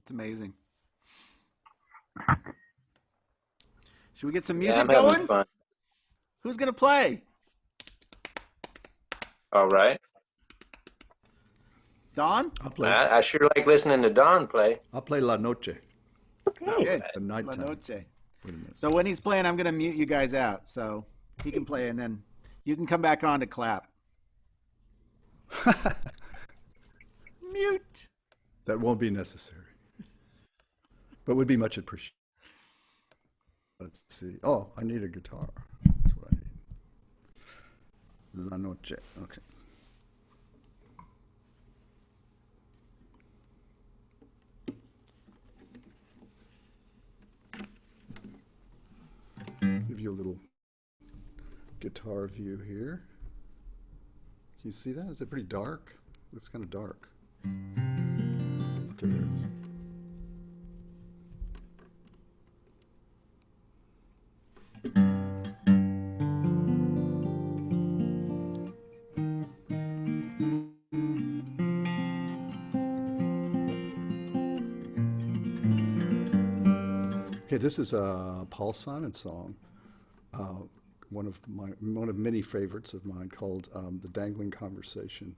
It's amazing. Should we get some Yeah, music I'm having going? fun. Who's gonna play? All right. Don? I'll play. I sure like listening to Don play. I'll play La Noche. All Good. right. The La nighttime. Noche. Wait a minute. So when he's playing, I'm gonna mute you guys out so he can play, and then you can come back on to clap. Mute. That won't be necessary, but would be much appreciated. Let's see. Oh, I need a guitar. That's what I need. La Noche. Okay. Give you a little guitar view here. Can you see that? Is it pretty dark? Looks kind of dark. Okay, there it is. Okay, this is a Paul Simon song, one of many favorites of mine, called "The Dangling Conversation."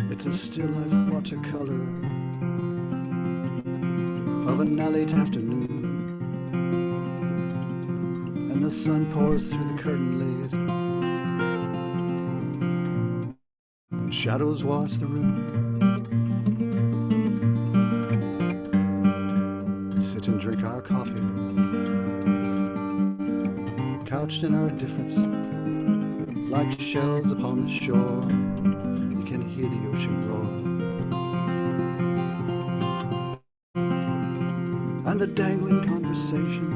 It's a still life watercolor of an late afternoon, and the sun pours through the curtain lace, and shadows wash the room. We sit and drink our coffee, couched in our indifference, like shells upon the shore. You can hear the ocean roar, and the dangling conversation,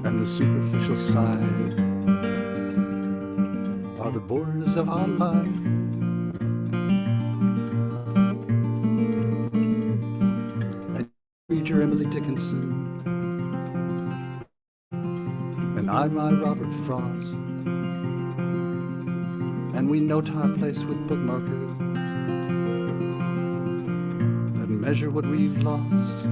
and the superficial side are the borders of our life. And you read your Emily Dickinson, and I my Robert Frost, and we note our place with bookmarkers that measure what we've lost.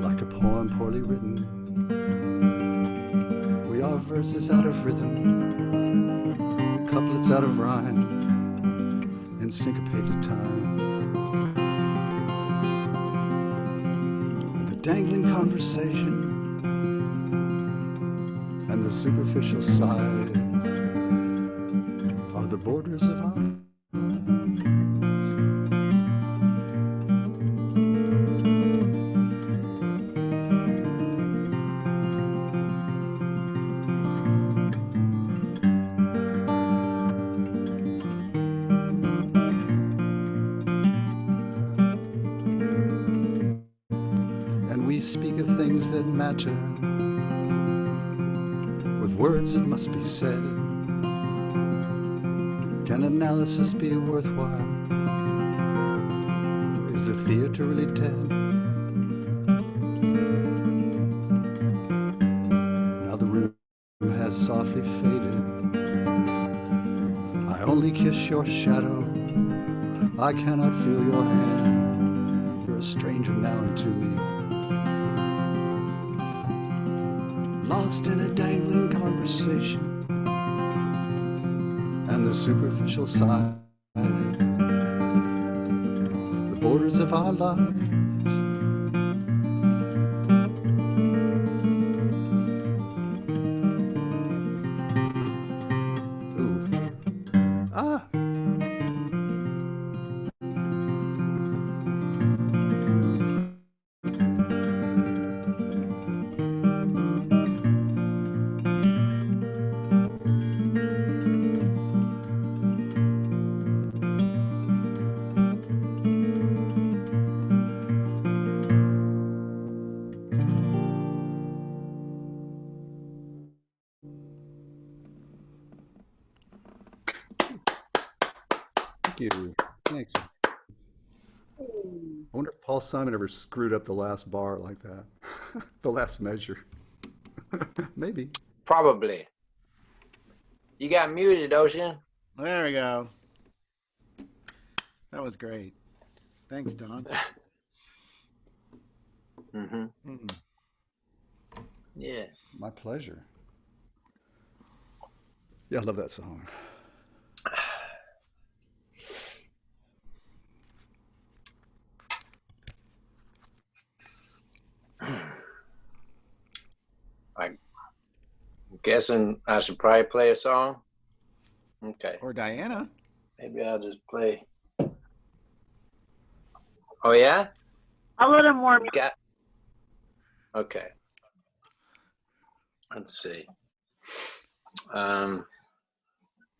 Like a poem poorly written, we are verses out of rhythm, couplets out of rhyme, in syncopated time. The dangling conversation and the superficial sides are the borders of our lives. And we speak of things that matter with words that must be said. Can analysis be worthwhile? Is the theater really dead? Now the room has softly faded. I only kiss your shadow, I cannot feel your hand. You're a stranger now unto me, lost in a dangling conversation and the superficial side, the borders of our lives. Ooh. Ah! Thank you. Thanks. I wonder if Paul Simon ever screwed up the last bar like that. The last measure. Maybe. Probably. You got muted, Ocean. There we go. That was great. Thanks, Don. Mm-hmm. Mm. Yeah. My pleasure. Yeah, I love that song. I'm guessing I should probably play a song. Okay. Or Diana. Maybe I'll just play. Oh, yeah? A little more. Got. Okay. Let's see.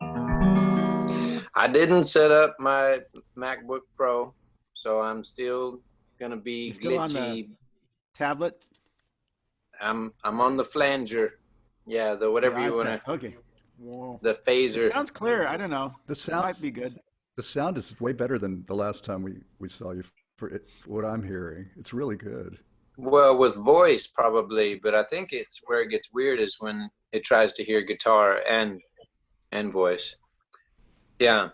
I didn't set up my MacBook Pro, so I'm still gonna be You still on the glitchy. tablet? I'm on the flanger. Yeah, the whatever The you iPad. wanna. Okay. Whoa. The It phaser. sounds clear. I don't know. The It sound, might be good. the sound is way better than the last time we saw you for what I'm hearing. It's really good. Well, with voice probably, but I think it's where it gets weird is when it tries to hear guitar and voice. Yeah.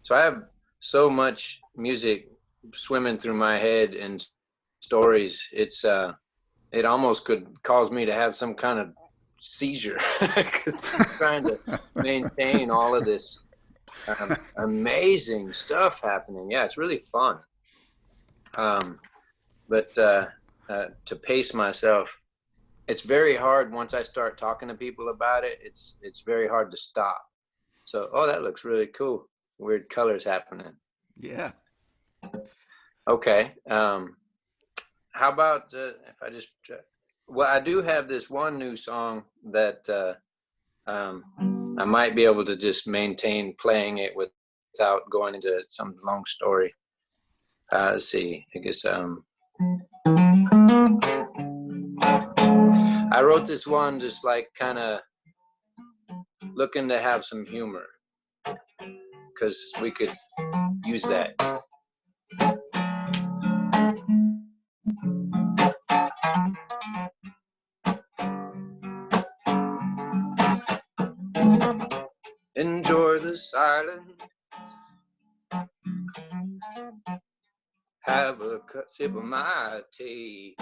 So I have so much music swimming through my head and stories. It almost could cause me to have some kind of seizure because I'm trying to maintain all of this amazing stuff happening. Yeah, it's really fun. But to pace myself, it's very hard once I start talking to people about it. It's very hard to stop. So, oh, that looks really cool. Weird colors happening. Yeah. Okay. How about if I just, well, I do have this one new song that I might be able to just maintain playing it without going into some long story. Let's see, I guess I wrote this one just like kind of looking to have some humor because we could use that. Enjoy the silence. Have a sip of my tea.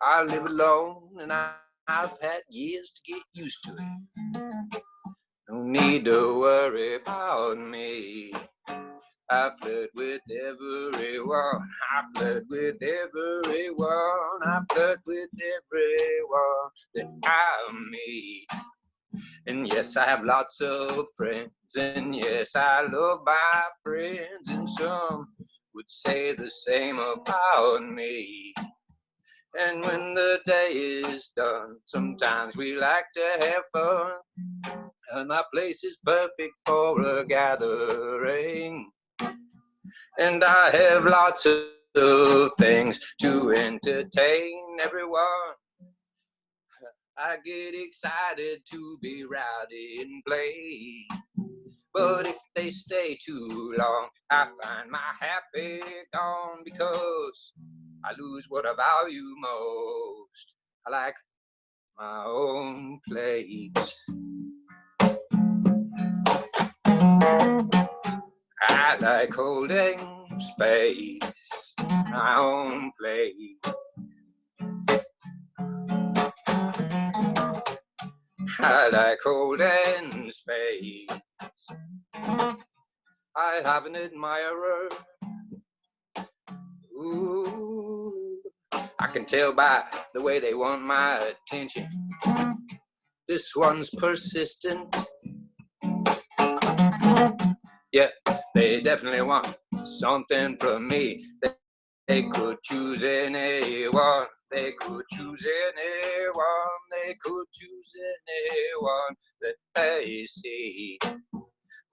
I live alone and I've had years to get used to it. No need to worry about me. I flirt with everyone. I flirt with everyone. I flirt with everyone that I meet. And yes, I have lots of friends. And yes, I love my friends. And some would say the same about me. And when the day is done, sometimes we like to have fun. And my place is perfect for a gathering. And I have lots of things to entertain everyone. I get excited to be rowdy and play. But if they stay too long, I find my happy gone because I lose what I value most. I like my own place. I like holding space, my own place. I like holding space. I have an admirer. Ooh, I can tell by the way they want my attention. This one's persistent. Yeah, they definitely want something from me. They could choose anyone. They could choose anyone. They could choose anyone that they see.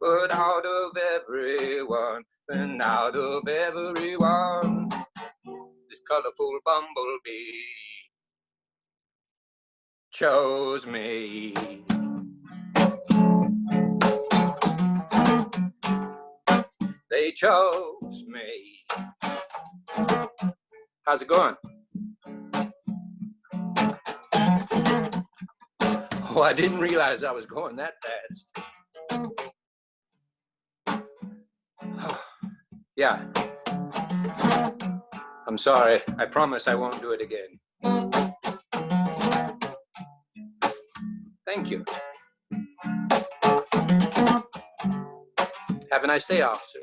But out of everyone, and out of everyone, this colorful bumblebee chose me. they chose me. How's it going? Oh, I didn't realize I was going that fast. Yeah. I'm sorry. I promise I won't do it again. Thank you. Have a nice day, officer.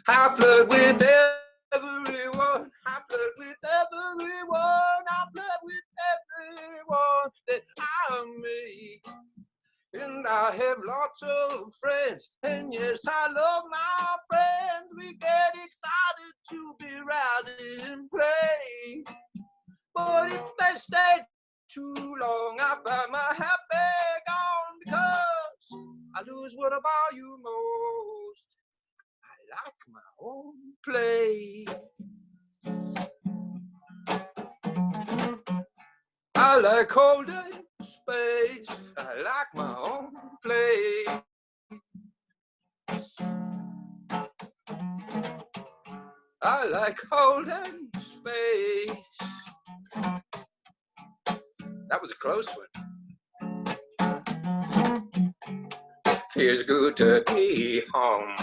I flirt with everyone. I flirt with everyone. I flirt with everyone that I meet. And I have lots of friends. And yes, I love my friends. We get excited to be rowdy and play. But if they stay too long, I find my happy gone because I lose what I value most. I like my own play. I like holding space. I like my own play. I like holding space. That was a close one. Feels good to be home.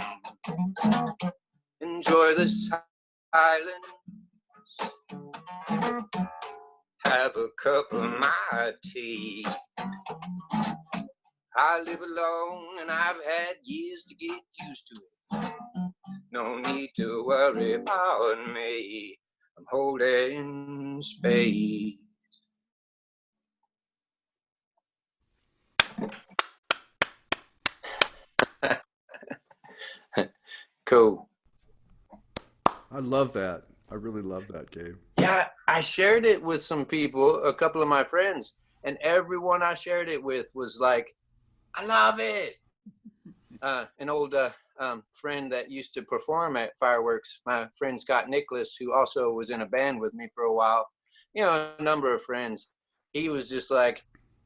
Enjoy the silence. Have a cup of my tea. I live alone and I've had years to get used to it. No need to worry about me. I'm holding space. Cool. I love that. I really love that, Gabe. Yeah, I shared it with some people, a couple of my friends, and everyone I shared it with was like, I love it. An old friend that used to perform at fireworks, my friend Scott Nicholas, who also was in a band with me for a while, you know, a number of friends. He was just like,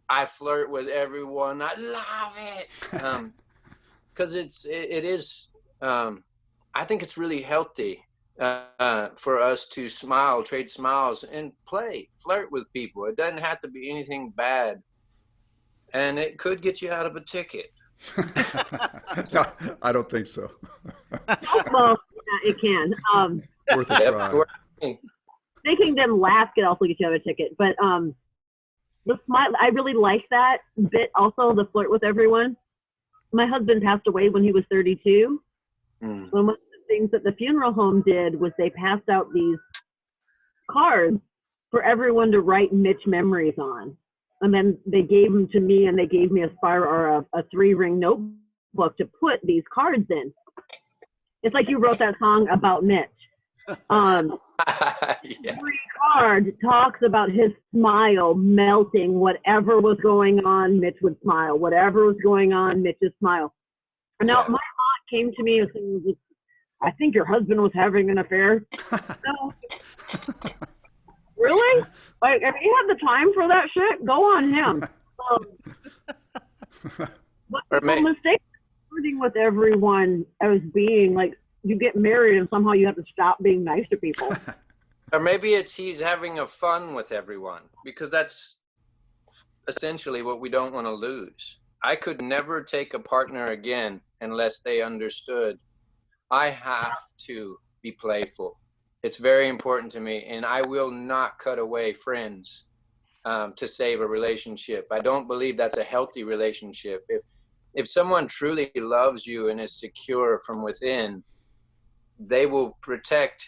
I flirt with everyone. I love it. Because it is, I think it's really healthy for us to smile, trade smiles, and flirt with people. It doesn't have to be anything bad. And it could get you out of a ticket. No, I don't think so. Well, yeah, it can. Worth a try. Making them laugh could also get you out of a ticket. But the smile, I really like that bit. Also, the flirt with everyone. My husband passed away when he was 32. One of the things that the funeral home did was they passed out these cards for everyone to write Mitch memories on. And then they gave them to me, and they gave me a a 3-ring notebook to put these cards in. It's like you wrote that song about Mitch. Yeah. Every card talks about his smile melting. Whatever was going on, Mitch would smile. Whatever was going on, Mitch would smile. Now, my aunt came to me and said, I think your husband was having an affair. So, really? Like, if you have the time for that shit, go on him. But the mistake flirting with everyone as being like, you get married and somehow you have to stop being nice to people. Or maybe it's he's having a fun with everyone, because that's essentially what we don't want to lose. I could never take a partner again unless they understood I have to be playful. It's very important to me, and I will not cut away friends to save a relationship. I don't believe that's a healthy relationship. If someone truly loves you and is secure from within, they will protect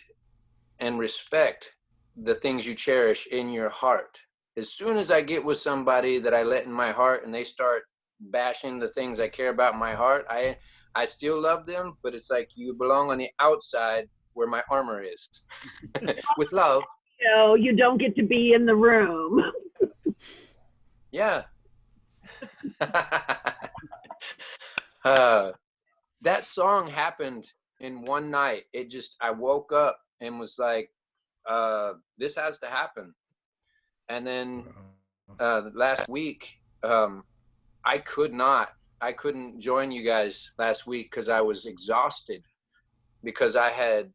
and respect the things you cherish in your heart. As soon as I get with somebody that I let in my heart and they start bashing the things I care about in my heart, I still love them, but it's like you belong on the outside where my armor is. With love. So you don't get to be in the room. Yeah. That song happened in one night. I woke up and was like, this has to happen. And then last week, I could not. couldn't join you guys last week because I was exhausted, because I had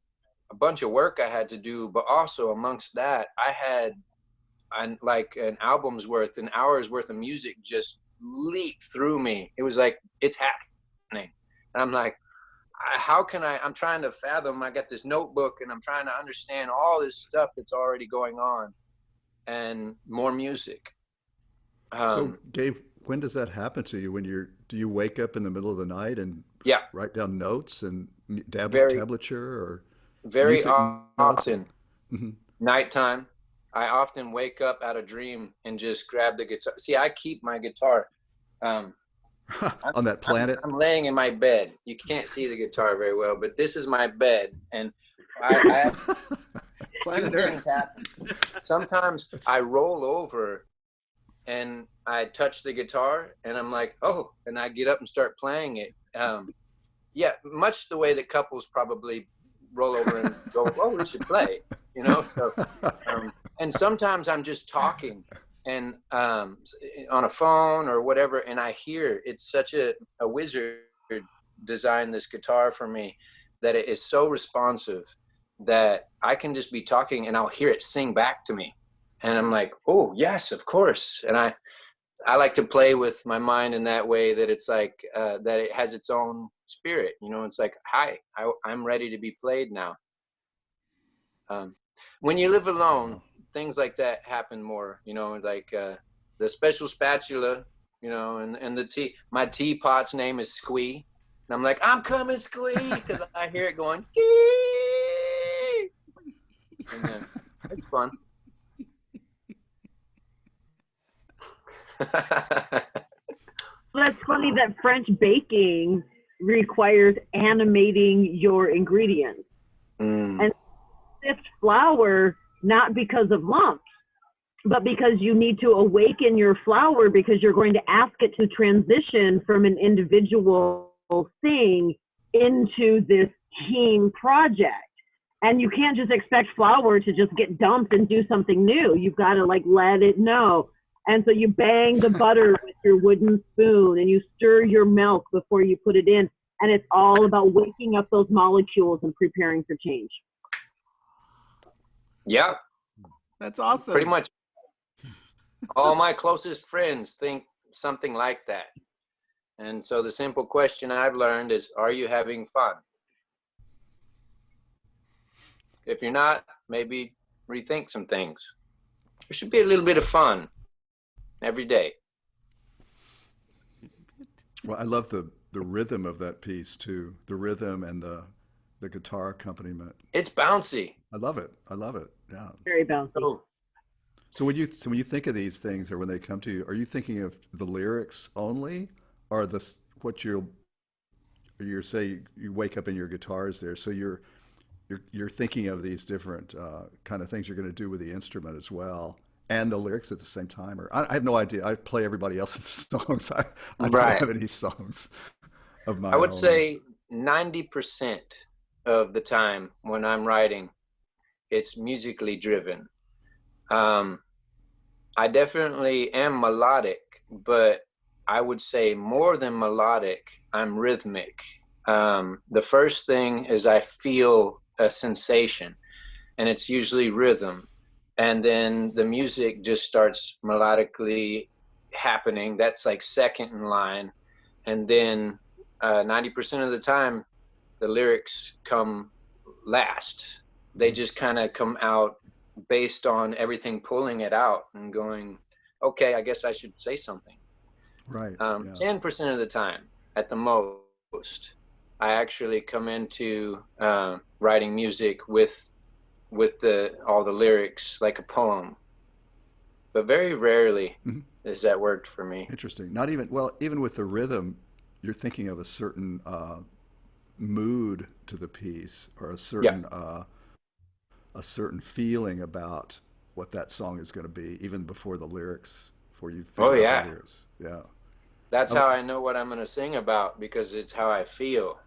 a bunch of work I had to do, but also amongst that, I had like an album's worth, an hour's worth of music just leaked through me. It was like, it's happening. And I'm like, how can I'm trying to fathom, I got this notebook and I'm trying to understand all this stuff that's already going on and more music. So Gabe, when does that happen to you? Do you wake up in the middle of the night and Yeah, write down notes and very, tablature or very music notes? often. Mhm. Nighttime, I often wake up out of dream and just grab the guitar. See, I keep my guitar. On that planet? I'm laying in my bed. You can't see the guitar very well, but this is my bed, and I Planet two things Earth. happen. Sometimes I roll over and I touch the guitar, and I'm like, oh, and I get up and start playing it. Yeah, much the way that couples probably roll over and go, oh, we should play, you know. So, and sometimes I'm just talking and on a phone or whatever, and I hear it's such a wizard designed this guitar for me that it is so responsive that I can just be talking and I'll hear it sing back to me, and I'm like, oh yes, of course. And I like to play with my mind in that way, that it's like that it has its own spirit, you know. It's like, hi, I'm ready to be played now. When you live alone, things like that happen more, you know, like the special spatula, you know, and my teapot's name is Squee, and I'm like, I'm coming, Squee, because I hear it going, Gee! And then it's fun. That's funny that French baking requires animating your ingredients. And sift flour, not because of lumps, but because you need to awaken your flour, because you're going to ask it to transition from an individual thing into this team project. And you can't just expect flour to just get dumped and do something new. You've got to like let it know. And so you bang the butter with your wooden spoon and you stir your milk before you put it in. And it's all about waking up those molecules and preparing for change. Yeah, That's awesome. pretty much all my closest friends think something like that. And so the simple question I've learned is, are you having fun? If you're not, maybe rethink some things. There should be a little bit of fun every day. Well, I love the rhythm of that piece too. The rhythm and the guitar accompaniment. It's bouncy. I love it. I love it. Yeah. Very bouncy. So, So when you think of these things, or when they come to you, are you thinking of the lyrics only, or what you're say you wake up and your guitar is there? So you're thinking of these different kind of things you're going to do with the instrument as well, and the lyrics at the same time. Or I have no idea. I play everybody else's songs. I don't Right. have any songs of my I would own. say 90% of the time when I'm writing, it's musically driven. I definitely am melodic, but I would say more than melodic, I'm rhythmic. The first thing is I feel a sensation, and it's usually rhythm. And then the music just starts melodically happening. That's like second in line. And then 90% of the time, the lyrics come last. They just kind of come out based on everything pulling it out and going, okay, I guess I should say something. Right. 10% of the time, at the most, I actually come into writing music with all the lyrics like a poem. But very rarely has that worked for me. Interesting. Not even even with the rhythm, you're thinking of a certain mood to the piece, or a certain feeling about what that song is going to be, even before the lyrics, before you figure out the lyrics. Yeah. That's how I know what I'm going to sing about, because it's how I feel.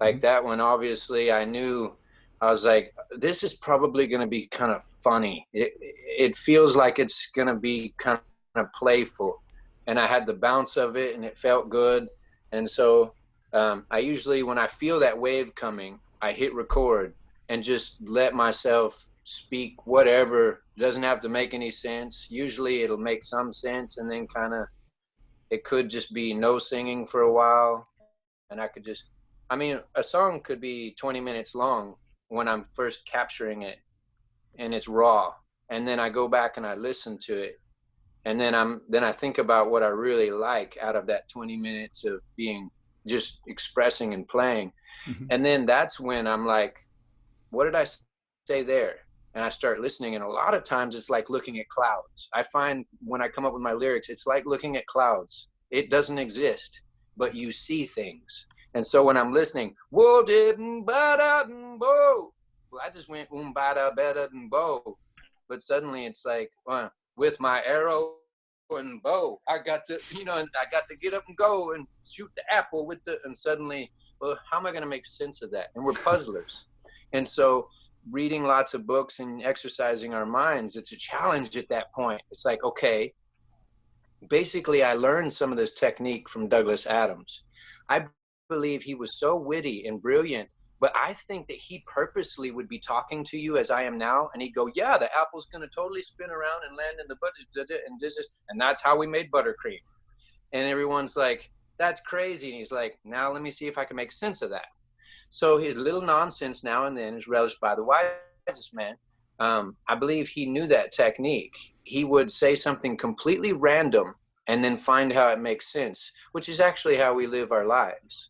Like that one, obviously, I knew, I was like, this is probably going to be kind of funny. It feels like it's going to be kind of playful. and I had the bounce of it and it felt good. And so I usually, when I feel that wave coming, I hit record and just let myself speak whatever. It doesn't have to make any sense. Usually it'll make some sense, and then kind of, it could just be no singing for a while. And I could just, I mean, a song could be 20 minutes long when I'm first capturing it and it's raw. And then I go back and I listen to it. And then I think about what I really like out of that 20 minutes of being just expressing and playing. Mm-hmm. And then that's when I'm like, what did I say there? And I start listening. And a lot of times it's like looking at clouds. I find when I come up with my lyrics, it's like looking at clouds. It doesn't exist, but you see things. And so when I'm listening, whoa, didn't bo, well, I just went bada better than bo. But suddenly it's like, with my arrow and bow, I got to, and I got to get up and go and shoot the apple with the, and suddenly, well, how am I going to make sense of that? And we're puzzlers. And so reading lots of books and exercising our minds, it's a challenge at that point. It's like, okay, basically I learned some of this technique from Douglas Adams. I believe he was so witty and brilliant, but I think that he purposely would be talking to you as I am now, and he'd go, yeah, the apple's going to totally spin around and land in the butter, and that's how we made buttercream. And everyone's like, that's crazy. And he's like, now let me see if I can make sense of that. So his little nonsense now and then is relished by the wisest man. I believe he knew that technique. He would say something completely random and then find how it makes sense, which is actually how we live our lives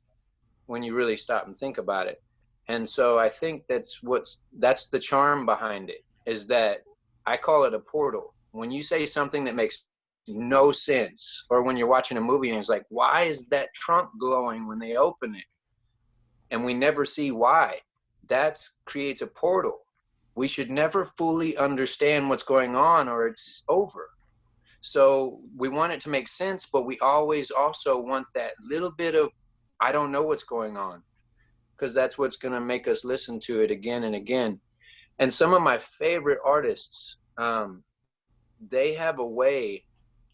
when you really stop and think about it. And so I think that's the charm behind it, is that I call it a portal. When you say something that makes no sense, or when you're watching a movie and it's like, why is that trunk glowing when they open it? And we never see why. That creates a portal. We should never fully understand what's going on, or it's over. So we want it to make sense, but we always also want that little bit of, I don't know what's going on, because that's what's going to make us listen to it again and again. And some of my favorite artists, they have a way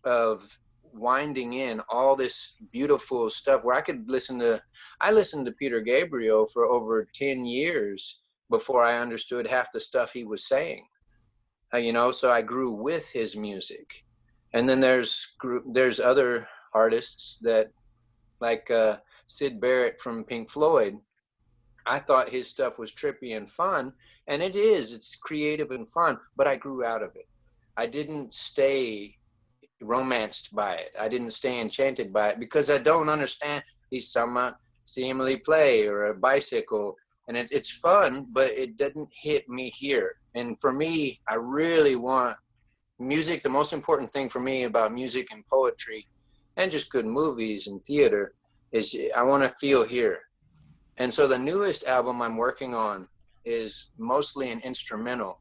of winding in all this beautiful stuff where I listened to Peter Gabriel for over 10 years before I understood half the stuff he was saying, so I grew with his music. And then there's other artists that, like Syd Barrett from Pink Floyd. I thought his stuff was trippy and fun, and it's creative and fun, but I grew out of it. I didn't stay romanced by it. I didn't stay enchanted by it, because I don't understand. He's talking about seeing Emily play or a bicycle, and it's fun, but it didn't hit me here. And for me, I really want music. The most important thing for me about music and poetry and just good movies and theater is I want to feel here. And so the newest album I'm working on is mostly an instrumental,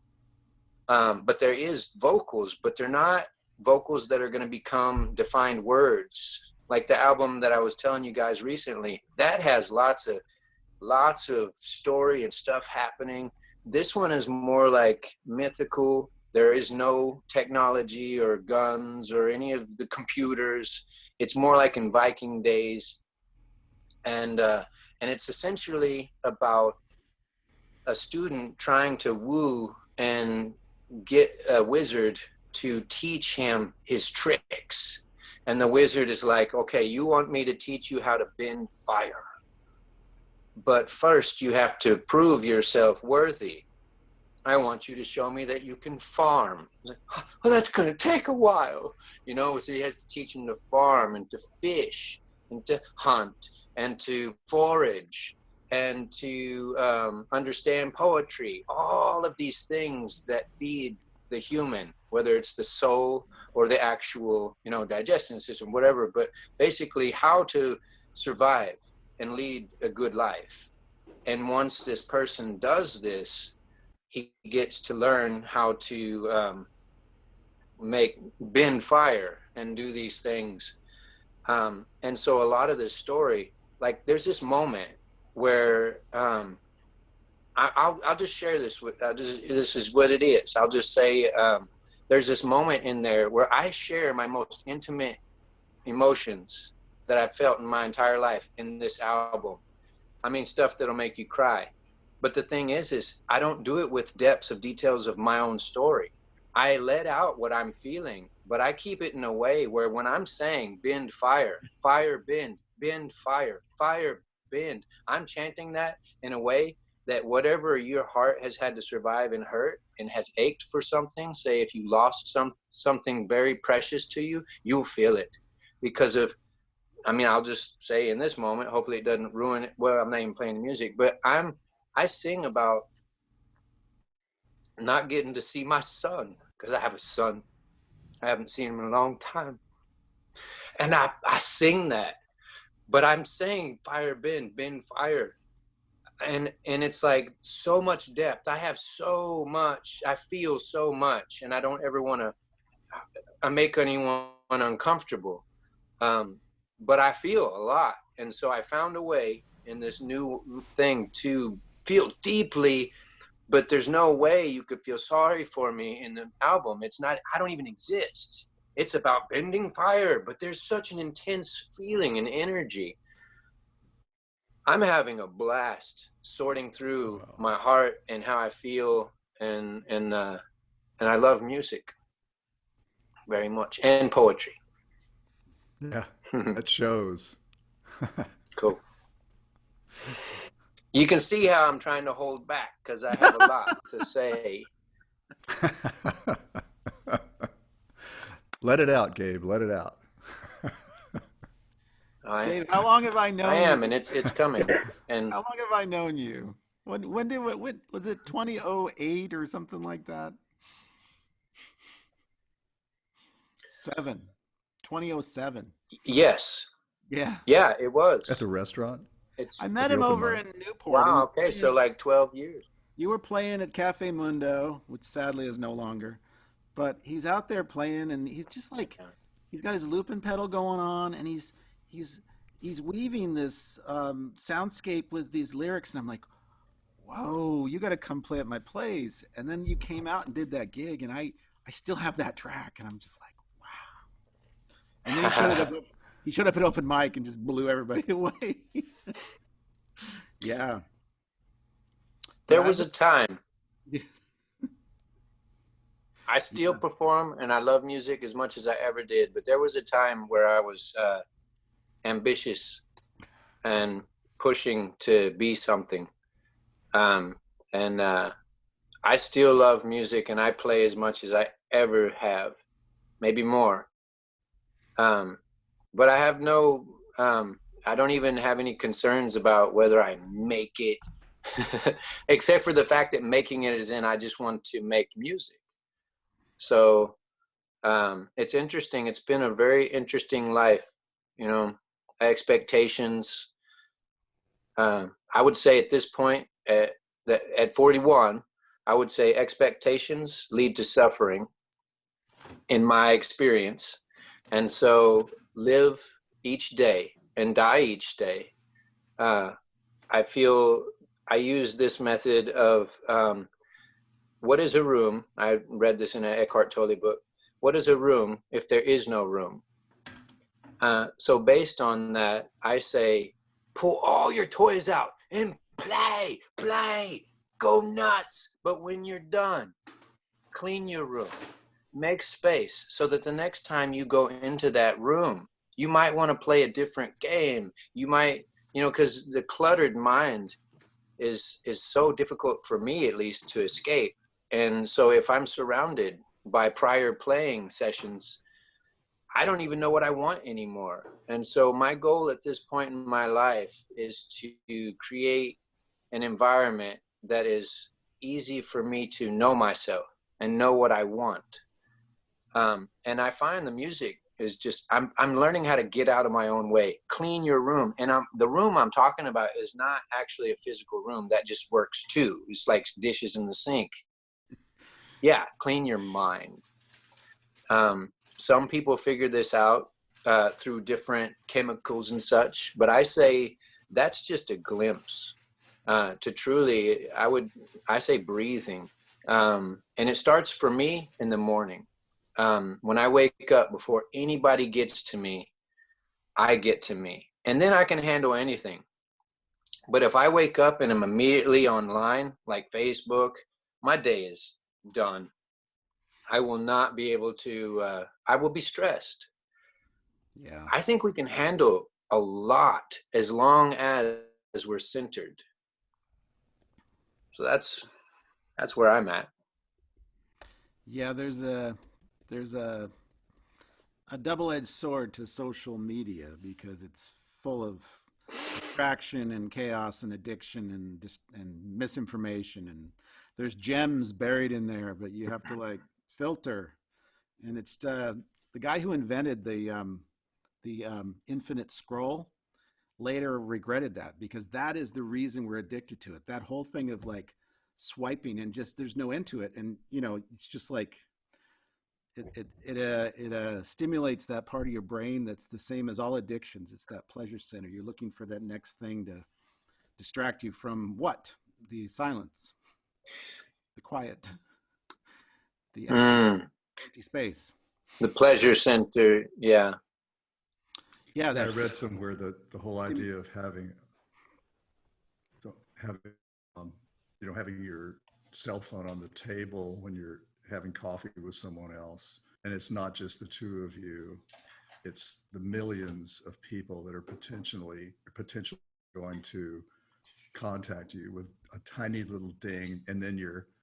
but there is vocals, but they're not vocals that are going to become defined words. Like the album that I was telling you guys recently, that has lots of story and stuff happening. This one is more like mythical. There is no technology or guns or any of the computers. It's more like in Viking days. And it's essentially about a student trying to woo and get a wizard to teach him his tricks. And the wizard is like, okay, you want me to teach you how to bend fire, but first you have to prove yourself worthy. I want you to show me that you can farm. Like, well, that's going to take a while, so he has to teach him to farm and to fish and to hunt and to forage and to understand poetry, all of these things that feed the human, whether it's the soul or the actual, digestion system, whatever, but basically how to survive and lead a good life. And once this person does this, he gets to learn how to bend fire and do these things. And so a lot of this story, like there's this moment where I'll just share this with, this is what it is. I'll just say, there's this moment in there where I share my most intimate emotions that I've felt in my entire life in this album. I mean, stuff that'll make you cry. But the thing is I don't do it with depths of details of my own story. I let out what I'm feeling, but I keep it in a way where when I'm saying bend, fire, fire, bend, fire, fire, bend, I'm chanting that in a way that whatever your heart has had to survive and hurt and has ached for something, say if you lost something very precious to you, you'll feel it because of, I mean, I'll just say in this moment, hopefully it doesn't ruin it. Well, I'm not even playing the music, but I sing about not getting to see my son because I have a son. I haven't seen him in a long time. And I sing that, but I'm saying fire, bend, fire. And it's like so much depth. I have so much, I feel so much, and I don't ever want to make anyone uncomfortable. But I feel a lot. And so I found a way in this new thing to feel deeply, but there's no way you could feel sorry for me in the album. It's not, I don't even exist. It's about bending fire, but there's such an intense feeling and energy. I'm having a blast sorting through my heart and how I feel, and I love music very much, and poetry. Yeah, that shows. Cool. You can see how I'm trying to hold back because I have a lot to say. Let it out, Gabe. Let it out. Gabe, how long have I known I am, you? and it's coming. And how long have I known you? When was it 2008 or something like that? 2007. yes, Yeah. yeah, it was. At the restaurant? It's I met the him open over mic? in Newport. He wow. was Okay, playing- so like 12 years. You were playing at Cafe Mundo, which sadly is no longer. But he's out there playing, and he's just like, he's got his looping pedal going on, and he's weaving this soundscape with these lyrics, and I'm like, whoa, you got to come play at my place. And then you came out and did that gig, and I still have that track, and I'm just like, wow. And then he showed up at open mic and just blew everybody away. Yeah. There was a time. I still perform and I love music as much as I ever did, but there was a time where I was ambitious and pushing to be something. And I still love music and I play as much as I ever have, maybe more. But I have no, I don't even have any concerns about whether I make it, except for the fact that making it is in, I just want to make music. So it's interesting. It's been a very interesting life, you know, expectations. I would say at this point, at 41, I would say expectations lead to suffering in my experience. And so live each day and die each day. I feel I use this method of what is a room? I read this in an Eckhart Tolle book. What is a room if there is no room? So based on that, I say, pull all your toys out and play, go nuts. But when you're done, clean your room, make space so that the next time you go into that room, you might want to play a different game. You might, you know, because the cluttered mind is so difficult for me, at least, to escape. And so if I'm surrounded by prior playing sessions, I don't even know what I want anymore. And so my goal at this point in my life is to create an environment that is easy for me to know myself and know what I want. And I find the music is just, I'm learning how to get out of my own way, clean your room. And the room I'm talking about is not actually a physical room. That just works too. It's like dishes in the sink. Yeah, clean your mind. Some people figure this out through different chemicals and such, but I say that's just a glimpse to truly, I say breathing. And it starts for me in the morning. When I wake up, before anybody gets to me, I get to me. And then I can handle anything. But if I wake up and I'm immediately online, like Facebook, my day is done. I will not be able to, I will be stressed. Yeah. I think we can handle a lot as long as we're centered. So that's where I'm at. Yeah, there's a double-edged sword to social media because it's full of distraction and chaos and addiction and just and misinformation, and there's gems buried in there, but you have to like filter. And it's the guy who invented the infinite scroll later regretted that because that is the reason we're addicted to it. That whole thing of like swiping and just there's no end to it, and you know it's just like it stimulates that part of your brain that's the same as all addictions. It's that pleasure center. You're looking for that next thing to distract you from what? The silence, the quiet, the empty space. The pleasure center, yeah. Yeah, Yeah, I that read somewhere that the whole idea of having um, having your cell phone on the table when you're having coffee with someone else, and it's not just the two of you, it's the millions of people that are potentially going to contact you with a tiny little ding, and then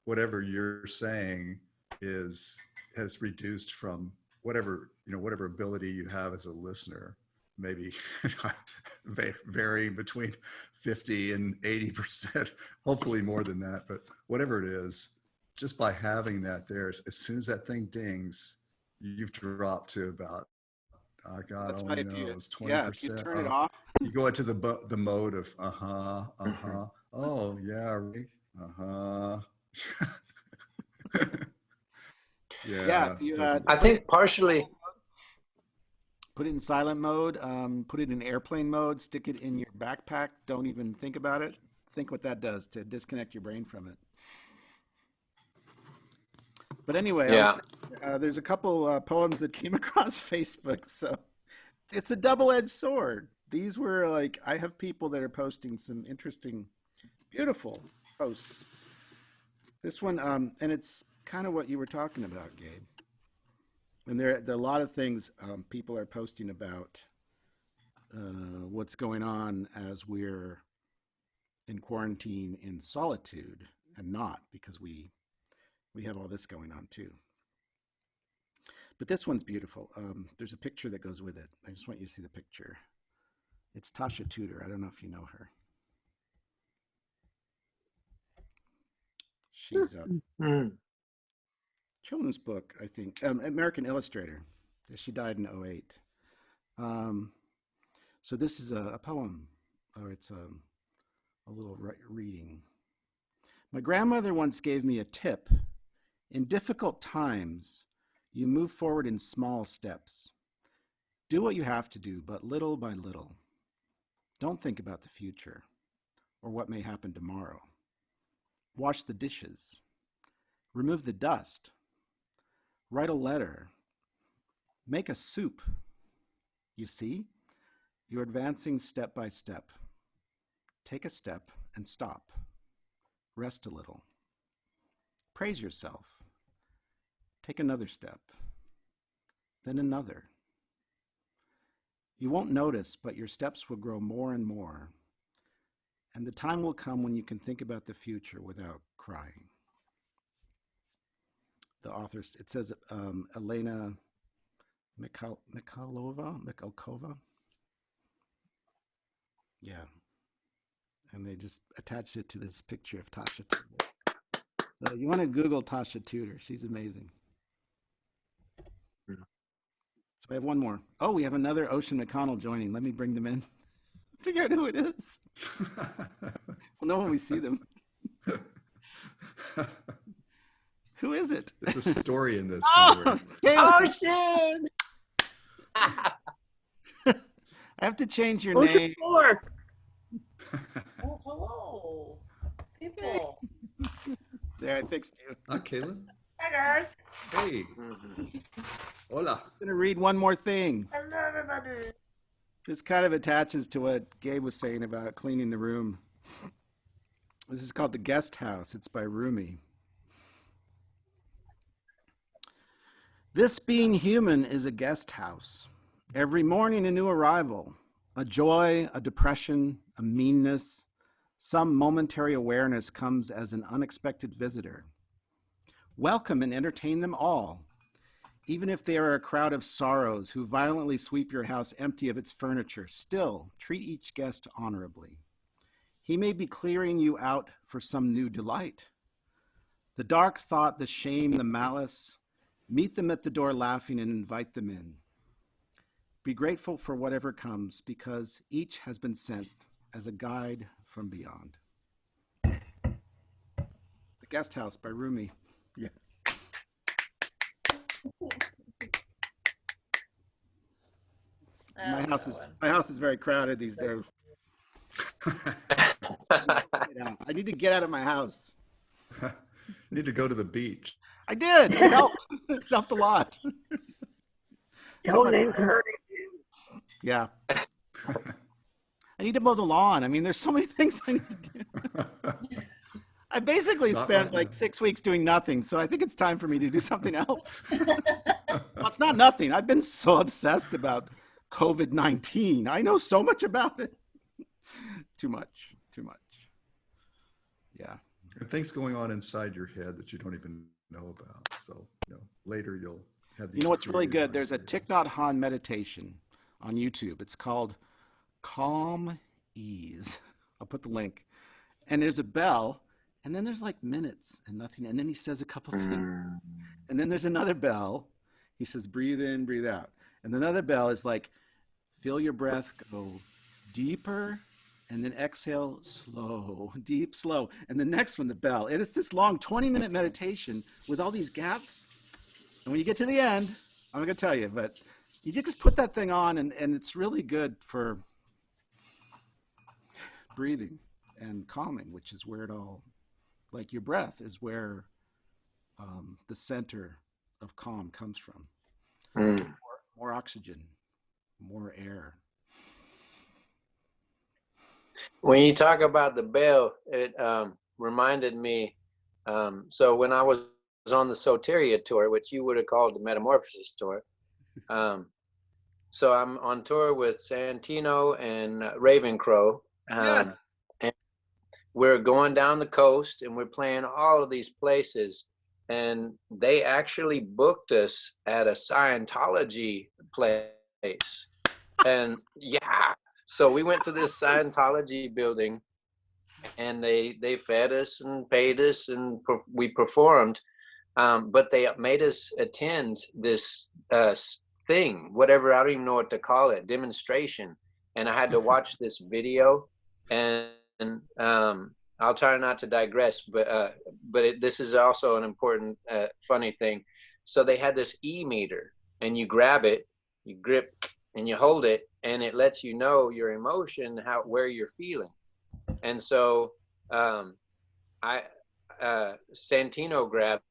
whatever you're saying has reduced from whatever ability you have as a listener, maybe varying between 50 and 80%, hopefully more than that, but whatever it is, just by having that there, as soon as that thing dings, you've dropped to about, God that's why only if you knows, 20%. yeah if you turn it off, You go into the mode of oh yeah, right, yeah, yeah, if you doesn't. I think partially, put it in silent mode, put it in airplane mode, stick it in your backpack. Don't even think about it. Think what that does to disconnect your brain from it. But anyway, I was yeah. there's a couple poems that came across Facebook, so it's a double-edged sword. These were like I have people that are posting some interesting, beautiful posts. This one, and it's kind of what you were talking about, Gabe. And there are a lot of things people are posting about what's going on as we're in quarantine in solitude and not because we have all this going on too. But this one's beautiful. There's a picture that goes with it. I just want you to see the picture. It's Tasha Tudor. I don't know if you know her. She's a Mm. children's book, I think, American illustrator. She died in '08. So this is a poem, or it's a little reading. My grandmother once gave me a tip. In difficult times, you move forward in small steps. Do what you have to do, but little by little. Don't think about the future or what may happen tomorrow. Wash the dishes. Remove the dust. Write a letter. Make a soup. You see, you're advancing step by step. Take a step and stop. Rest a little. Praise yourself. Take another step. Then another. You won't notice, but your steps will grow more and more. And the time will come when you can think about the future without crying. The author, it says Elena Mikhalkova. Yeah. And they just attached it to this picture of Tasha Tudor. So you want to Google Tasha Tudor. She's amazing. So I have one more. Oh, we have another Ocean McConnell joining. Let me bring them in. Figure out who it is. We'll know when we see them. Who is it? There's a story in this Oh, somewhere. Ocean! I have to change your Ocean name. 4. Oh, hello, people. There, I fixed you. Hi, Caleb. Hi, guys. Hey. Hola. I'm going to read one more thing. Hello, everybody. This kind of attaches to what Gabe was saying about cleaning the room. This is called The Guest House. It's by Rumi. This being human is a guest house. Every morning a new arrival, a joy, a depression, a meanness, some momentary awareness comes as an unexpected visitor. Welcome and entertain them all, even if they are a crowd of sorrows who violently sweep your house empty of its furniture. Still, treat each guest honorably. He may be clearing you out for some new delight. The dark thought, the shame, the malice, meet them at the door laughing and invite them in. Be grateful for whatever comes, because each has been sent as a guide from beyond. The Guest House by Rumi. Yeah. My house is very crowded these days. I need to get out of my house. You need to go to the beach. I did. It helped. It helped a lot. Don't encourage him. Yeah. I need to mow the lawn. I mean, there's so many things I need to do. I basically spent like 6 weeks doing nothing, so I think it's time for me to do something else. Well, it's not nothing. I've been so obsessed about COVID-19. I know so much about it. Too much. Yeah. There are things going on inside your head that you don't even know about. So, later you'll have these. You know what's really creative good? There's a ideas. Thich Nhat Hanh meditation on YouTube. It's called Calm Ease. I'll put the link. And there's a bell, and then there's like minutes and nothing. And then he says a couple things. And then there's another bell. He says, breathe in, breathe out. And another bell is like, feel your breath go deeper, and then exhale slow, deep, slow. And the next one, the bell. And it's this long 20-minute meditation with all these gaps. And when you get to the end, I'm going to tell you, but you just put that thing on, and it's really good for breathing and calming, which is where it all, like your breath is where the center of calm comes from. More oxygen, more air. When you talk about the bell, it reminded me. So when I was on the Soteria tour, which you would have called the Metamorphosis tour, so I'm on tour with Santino and Ravencrow. Yes. And we're going down the coast, and we're playing all of these places. And they actually booked us at a Scientology place. And yeah. So we went to this Scientology building, and they fed us and paid us, and we performed. But they made us attend this thing, whatever, I don't even know what to call it, demonstration. And I had to watch this video, and I'll try not to digress, but this is also an important, funny thing. So they had this e-meter, and you grab it, you grip, and you hold it, and it lets you know your emotion, where you're feeling. And so Santino grabs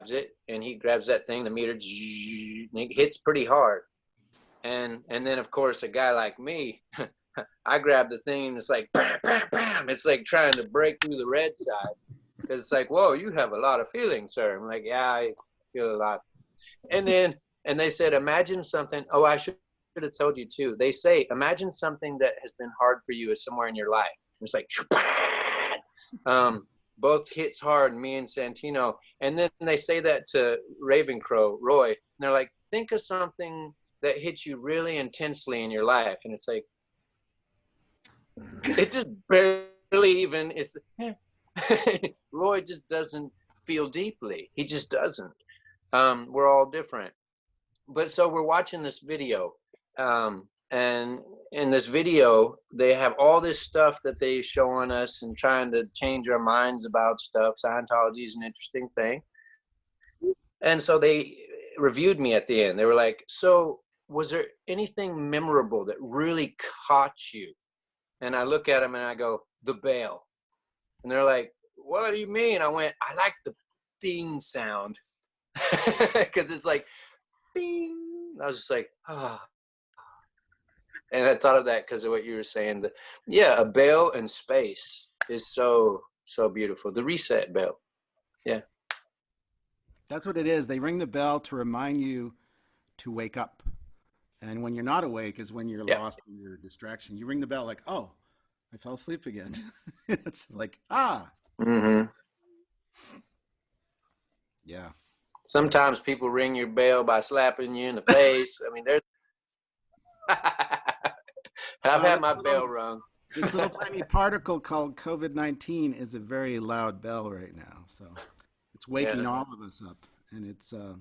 it, and he grabs that thing, the meter, and it hits pretty hard. And then of course a guy like me, I grab the thing, and it's like bam, bam, bam. It's like trying to break through the red side, because it's like, whoa, you have a lot of feelings, sir. I'm like, yeah, I feel a lot. And they said, imagine something. Oh, I should have told you too. They say, imagine something that has been hard for you somewhere in your life. It's like both hits hard, me and Santino. And then they say that to Ravencrow, Roy, and they're like, think of something that hits you really intensely in your life. And it's like, it just barely even, it's Roy just doesn't feel deeply. He just doesn't. We're all different. But so we're watching this video, and in this video, they have all this stuff that they showing us and trying to change our minds about stuff. Scientology is an interesting thing. And so they reviewed me at the end. They were like, so was there anything memorable that really caught you? And I look at them and I go, the bell. And they're like, what do you mean? I went, I like the ding sound. Because it's like, bing. I was just like, ah. Oh. And I thought of that because of what you were saying. Yeah, a bell in space is so beautiful. The reset bell. Yeah. That's what it is. They ring the bell to remind you to wake up. And when you're not awake is when you're Yeah. lost in your distraction. You ring the bell like, oh, I fell asleep again. It's like, ah, Mm-hmm. yeah. Sometimes people ring your bell by slapping you in the face. I mean, there's. I've had my bell rung. This little tiny particle called COVID-19 is a very loud bell right now. So it's waking all of us up. And it's a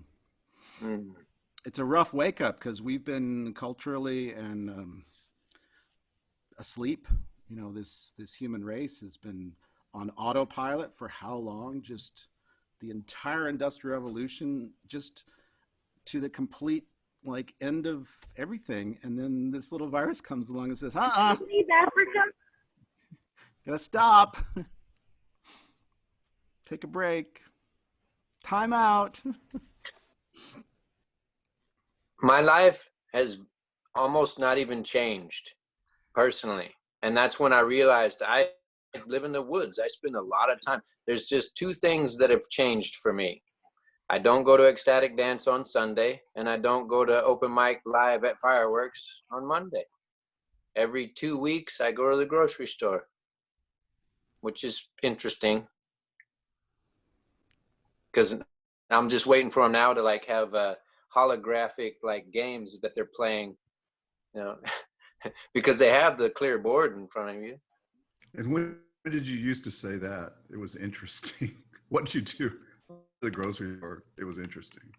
rough wake up because we've been culturally and asleep. You know, this human race has been on autopilot for how long? Just the entire industrial revolution, just to the complete like end of everything, and then this little virus comes along and says, Leave Africa. gotta stop, take a break, time out. My life has almost not even changed personally. And that's when I realized I live in the woods. I spend a lot of time. There's just two things that have changed for me. I don't go to ecstatic dance on Sunday, and I don't go to open mic live at fireworks on Monday. Every 2 weeks, I go to the grocery store, which is interesting because I'm just waiting for them now to like have holographic like games that they're playing, you know, because they have the clear board in front of you. And when did you used to say that? It was interesting. What did you do? The grocery store. It was interesting.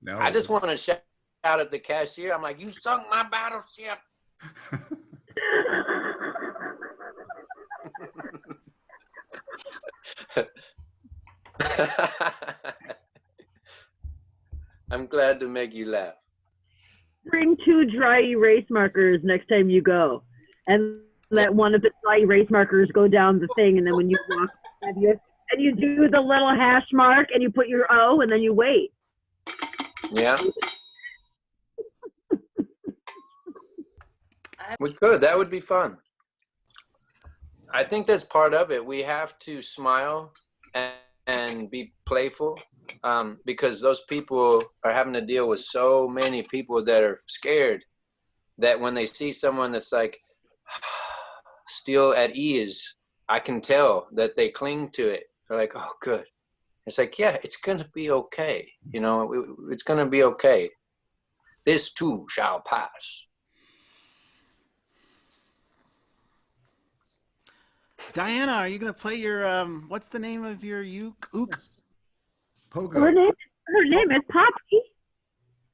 Now I just want to shout out at the cashier. I'm like, you sunk my battleship. I'm glad to make you laugh. Bring 2 dry erase markers next time you go, and let one of the dry erase markers go down the thing, and then when you walk, and you do the little hash mark, and you put your O, and then you wait. Yeah. We could. That would be fun. I think that's part of it. We have to smile and be playful because those people are having to deal with so many people that are scared that when they see someone that's like still at ease, I can tell that they cling to it. They're like, oh, good. It's like, yeah, it's going to be okay. You know, it's going to be okay. This too shall pass. Diana, are you gonna play your what's the name of your ook? Pogo. Her name is Poppy.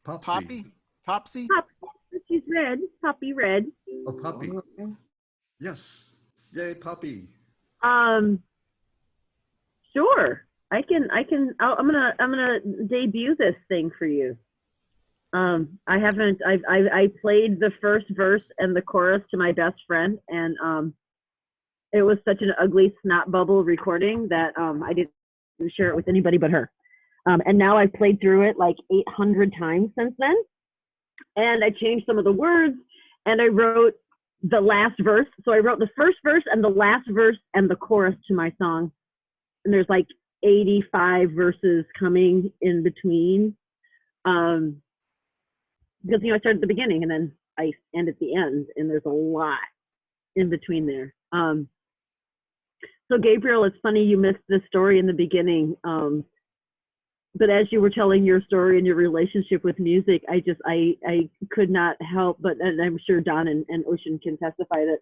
Popsy. Popsy? She's red. Poppy red. Oh, Poppy. Yes. Yay, Poppy. Sure. I'm gonna debut this thing for you. I played the first verse and the chorus to my best friend, and it was such an ugly snot bubble recording that I didn't share it with anybody but her. And now I've played through it like 800 times since then. And I changed some of the words, and I wrote the last verse. So I wrote the first verse and the last verse and the chorus to my song. And there's like 85 verses coming in between. Because, you know, I started at the beginning and then I end at the end, and there's a lot in between there. So Gabriel, it's funny you missed the story in the beginning. But as you were telling your story and your relationship with music, I could not help but, and I'm sure Don and Ocean can testify that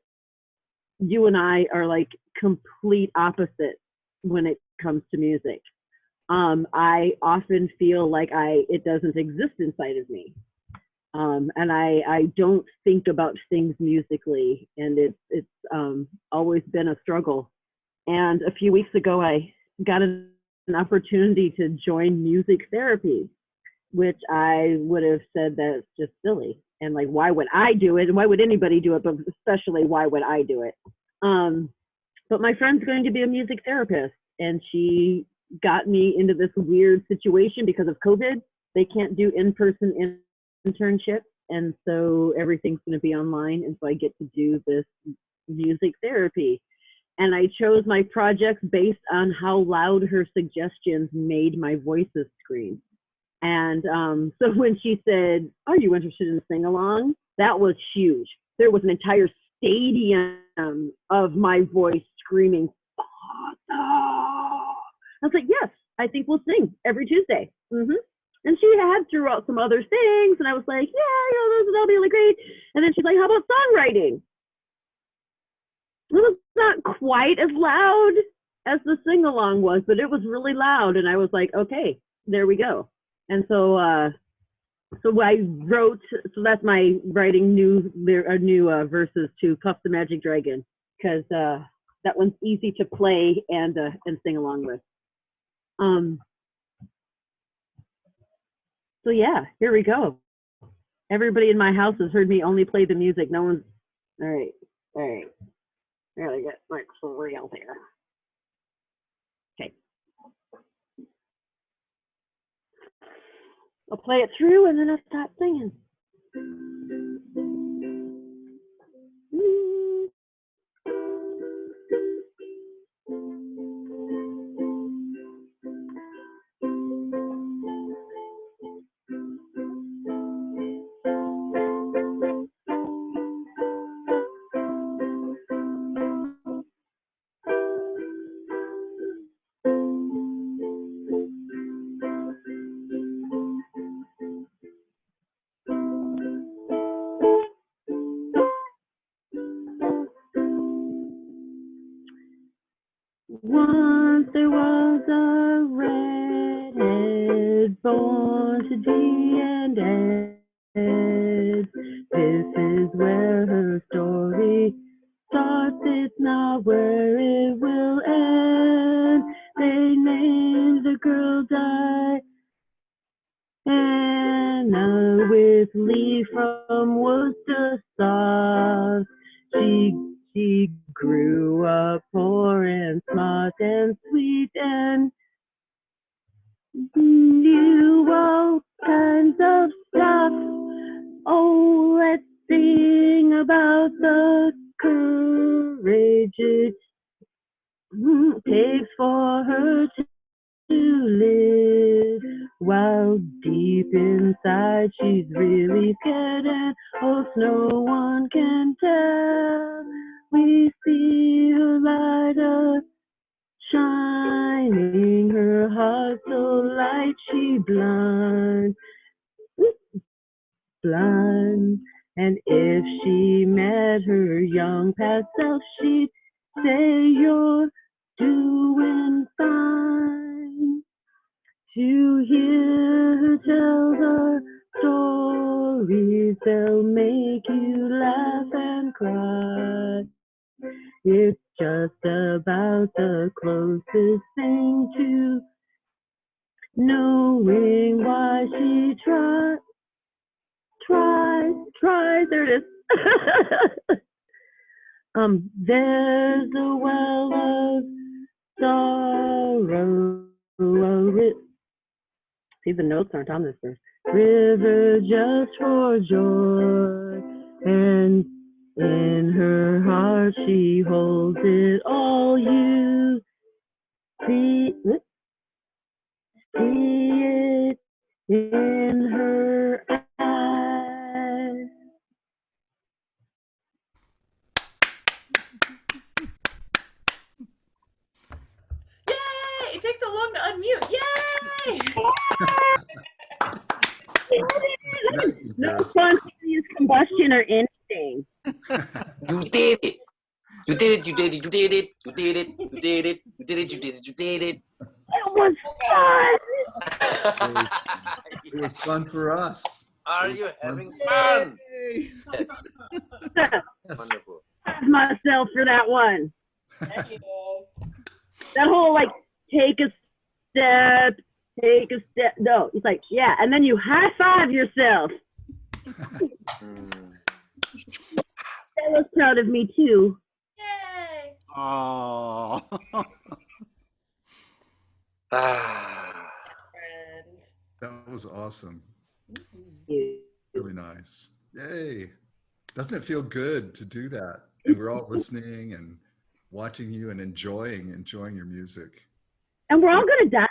you and I are like complete opposite when it comes to music. I often feel like it doesn't exist inside of me. And I don't think about things musically, and it's always been a struggle. And a few weeks ago, I got an opportunity to join music therapy, which I would have said that's just silly. And like, why would I do it? And why would anybody do it? But especially, why would I do it? But my friend's going to be a music therapist, and she got me into this weird situation because of COVID. They can't do in-person internships, and so everything's going to be online, and so I get to do this music therapy. And I chose my projects based on how loud her suggestions made my voices scream. And so when she said, "Are you interested in sing along?" That was huge. There was an entire stadium of my voice screaming, "Father!" I was like, "Yes, I think we'll sing every Tuesday." And she had threw out some other things, and I was like, "Yeah, that'll be really great." And then she's like, "How about songwriting?" It was not quite as loud as the sing along was, but it was really loud. And I was like, "Okay, there we go." And so I wrote. So that's my writing new verses to Puff the Magic Dragon, because that one's easy to play and sing along with. So yeah, here we go. Everybody in my house has heard me only play the music. No one's all right. Really get like for real there. Okay. I'll play it through and then I'll stop singing. Once there was a redhead born to D and Ed. This is where her story starts. It's not where it will end. They named the girl Diana with Lee from Worcester. She grew up poor and smart and sweet and knew all kinds of stuff. Oh, let's sing about the courage it takes for her to live, while deep inside she's really scared, and oh, no one can tell. We see her light up shining, her heart so light she blind. And if she met her young past self, she'd say, "You're doing fine." To hear her tell the stories, they'll make you laugh and cry. It's just about the closest thing to knowing why she tries. There it is. There's a well of sorrow. See, the notes aren't on this verse. River just for joy, and in her heart she holds it all. You see it in her eyes. Yay! It takes so long to unmute. Yay! No spontaneous combustion or anything. You did it. You did it. You did it. You did it. You did it. You did it. You did it. You did it. You did it. It was fun. It was fun for us. Are you having fun? Yay! Yes. Wonderful. Myself for that one. Thank you. That whole like take a step. No, it's like yeah, and then you high five yourself. That was proud of me too. Yay! Oh. Friend. That was awesome. You. Really nice. Yay. Doesn't it feel good to do that? And we're all listening and watching you and enjoying your music. And we're all gonna die.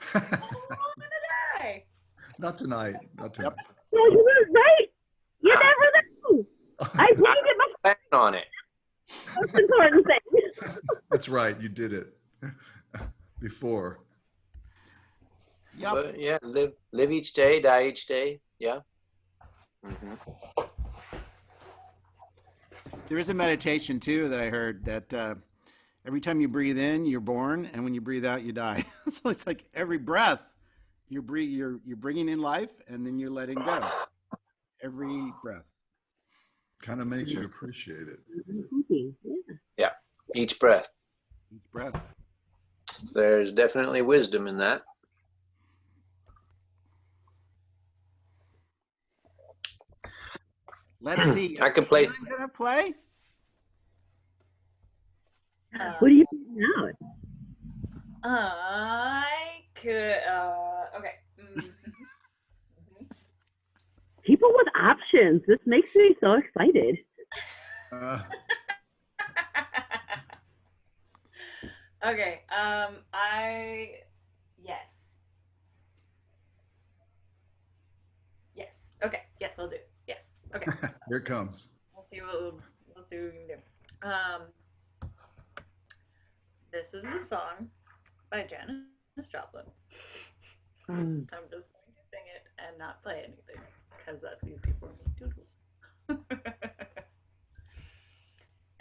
Hi. Not tonight. Not tonight. No, you were right. You never know. I played it before. Plan on it. Most important thing. That's right. You did it before. Yep. But yeah, live each day, die each day. Yeah. Mm-hmm. There is a meditation too that I heard that every time you breathe in, you're born, and when you breathe out, you die. So it's like every breath, you're bringing in life, and then you're letting go. Every breath. Kind of makes you appreciate it. Yeah. Each breath. Each breath. There's definitely wisdom in that. Let's see. I can play. I'm gonna play. What do you think out? I could. Okay. People with options. This makes me so excited. Okay. Yes. Yes. Okay. Yes, I'll do. Yes. Okay. Here it comes. We'll see what we can do. This is a song by Janis Joplin. I'm just going to sing it and not play anything because that's easy for me to do.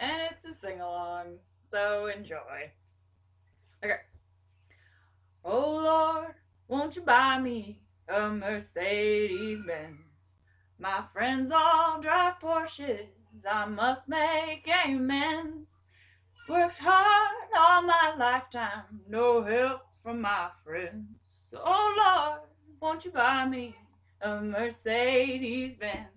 And it's a sing along, so enjoy. Okay. Oh Lord, won't you buy me a Mercedes Benz? My friends all drive Porsches, I must make amends. Worked hard all my lifetime, no help from my friends. So, oh Lord, won't you buy me a Mercedes Benz?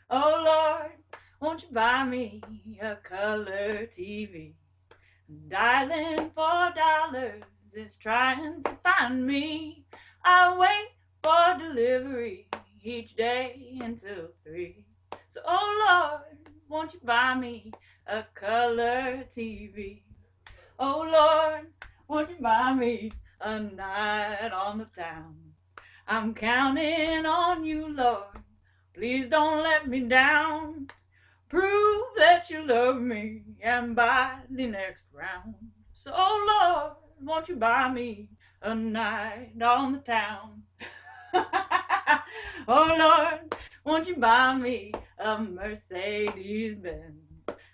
Oh Lord, won't you buy me a color TV? Dialing for dollars is trying to find me. I wait for delivery each day until 3. So, oh Lord, won't you buy me a color TV? Oh Lord, won't you buy me a night on the town? I'm counting on you, Lord. Please don't let me down. Prove that you love me and buy the next round. So, oh Lord, won't you buy me a night on the town? Oh Lord, won't you buy me a Mercedes Benz?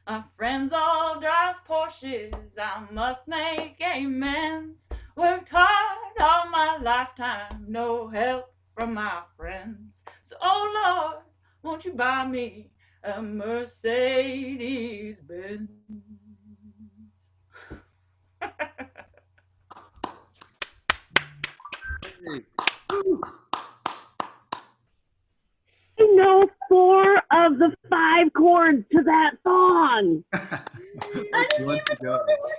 My friends all drive Porsches, I must make amends. Worked hard all my lifetime, no help from my friends. So, oh Lord, won't you buy me a Mercedes Benz? I know 4 of the 5 chords to that song. I didn't One to even go. know there were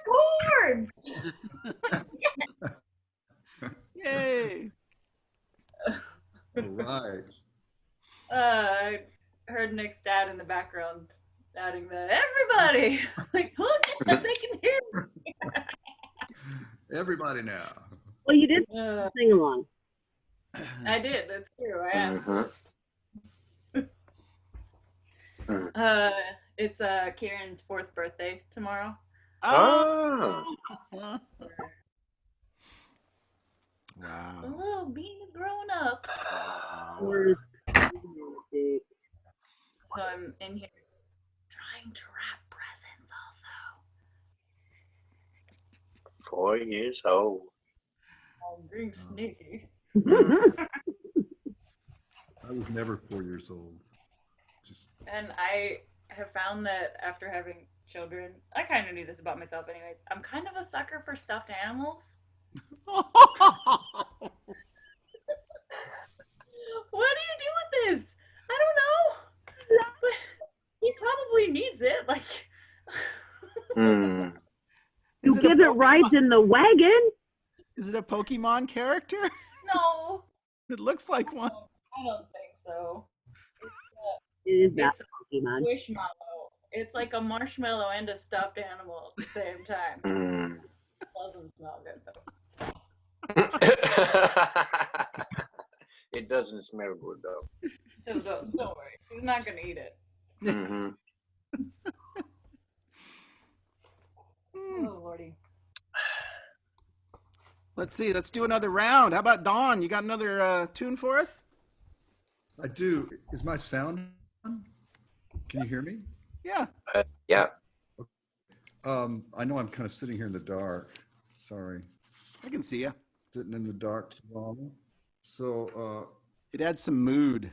chords. Yay! All right. I heard Nick's dad in the background adding the everybody. Like, look, they can hear me. Everybody now. Well, you did sing along. I did. That's true. I asked. Mm-hmm. It's Kieran's 4th birthday tomorrow. Oh! Oh. The Wow. little bean is growing up. Wow. So I'm in here trying to wrap presents also. 4 years old. I'm being sneaky. I was never 4 years old. Just And I have found that after having children, I kind of knew this about myself anyways, I'm kind of a sucker for stuffed animals. What do you do with this? I don't know. But he probably needs it. Like, Mm. You Is it a give it rides Pokemon- in the wagon. Is it a Pokemon character? no, It looks like one. I don't think so. It is that It's a funky, man. squishmallow. It's like a marshmallow and a stuffed animal at the same time. Mm. It doesn't smell good though. It doesn't smell good though. So don't worry. He's not gonna eat it. Mm-hmm. Oh lordy. Let's see. Let's do another round. How about Dawn? You got another tune for us? I do. Is my sound on? Can you hear me? Yeah, Yeah. I know I'm kind of sitting here in the dark. Sorry. I can see you. Sitting in the dark too long. So, It adds some mood.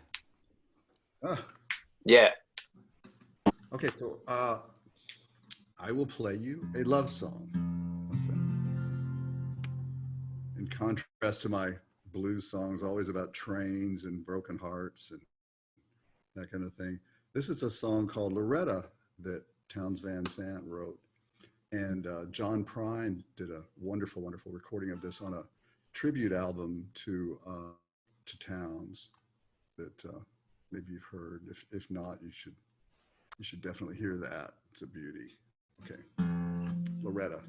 ah, Yeah. okay, so I will play you a love song. What's that? In contrast to my blues songs, always about trains and broken hearts and that kind of thing. This is a song called Loretta that Townes Van Sant wrote. And John Prine did a wonderful, wonderful recording of this on a tribute album to Townes that maybe you've heard. If not, you should definitely hear that. It's a beauty. Okay, Loretta.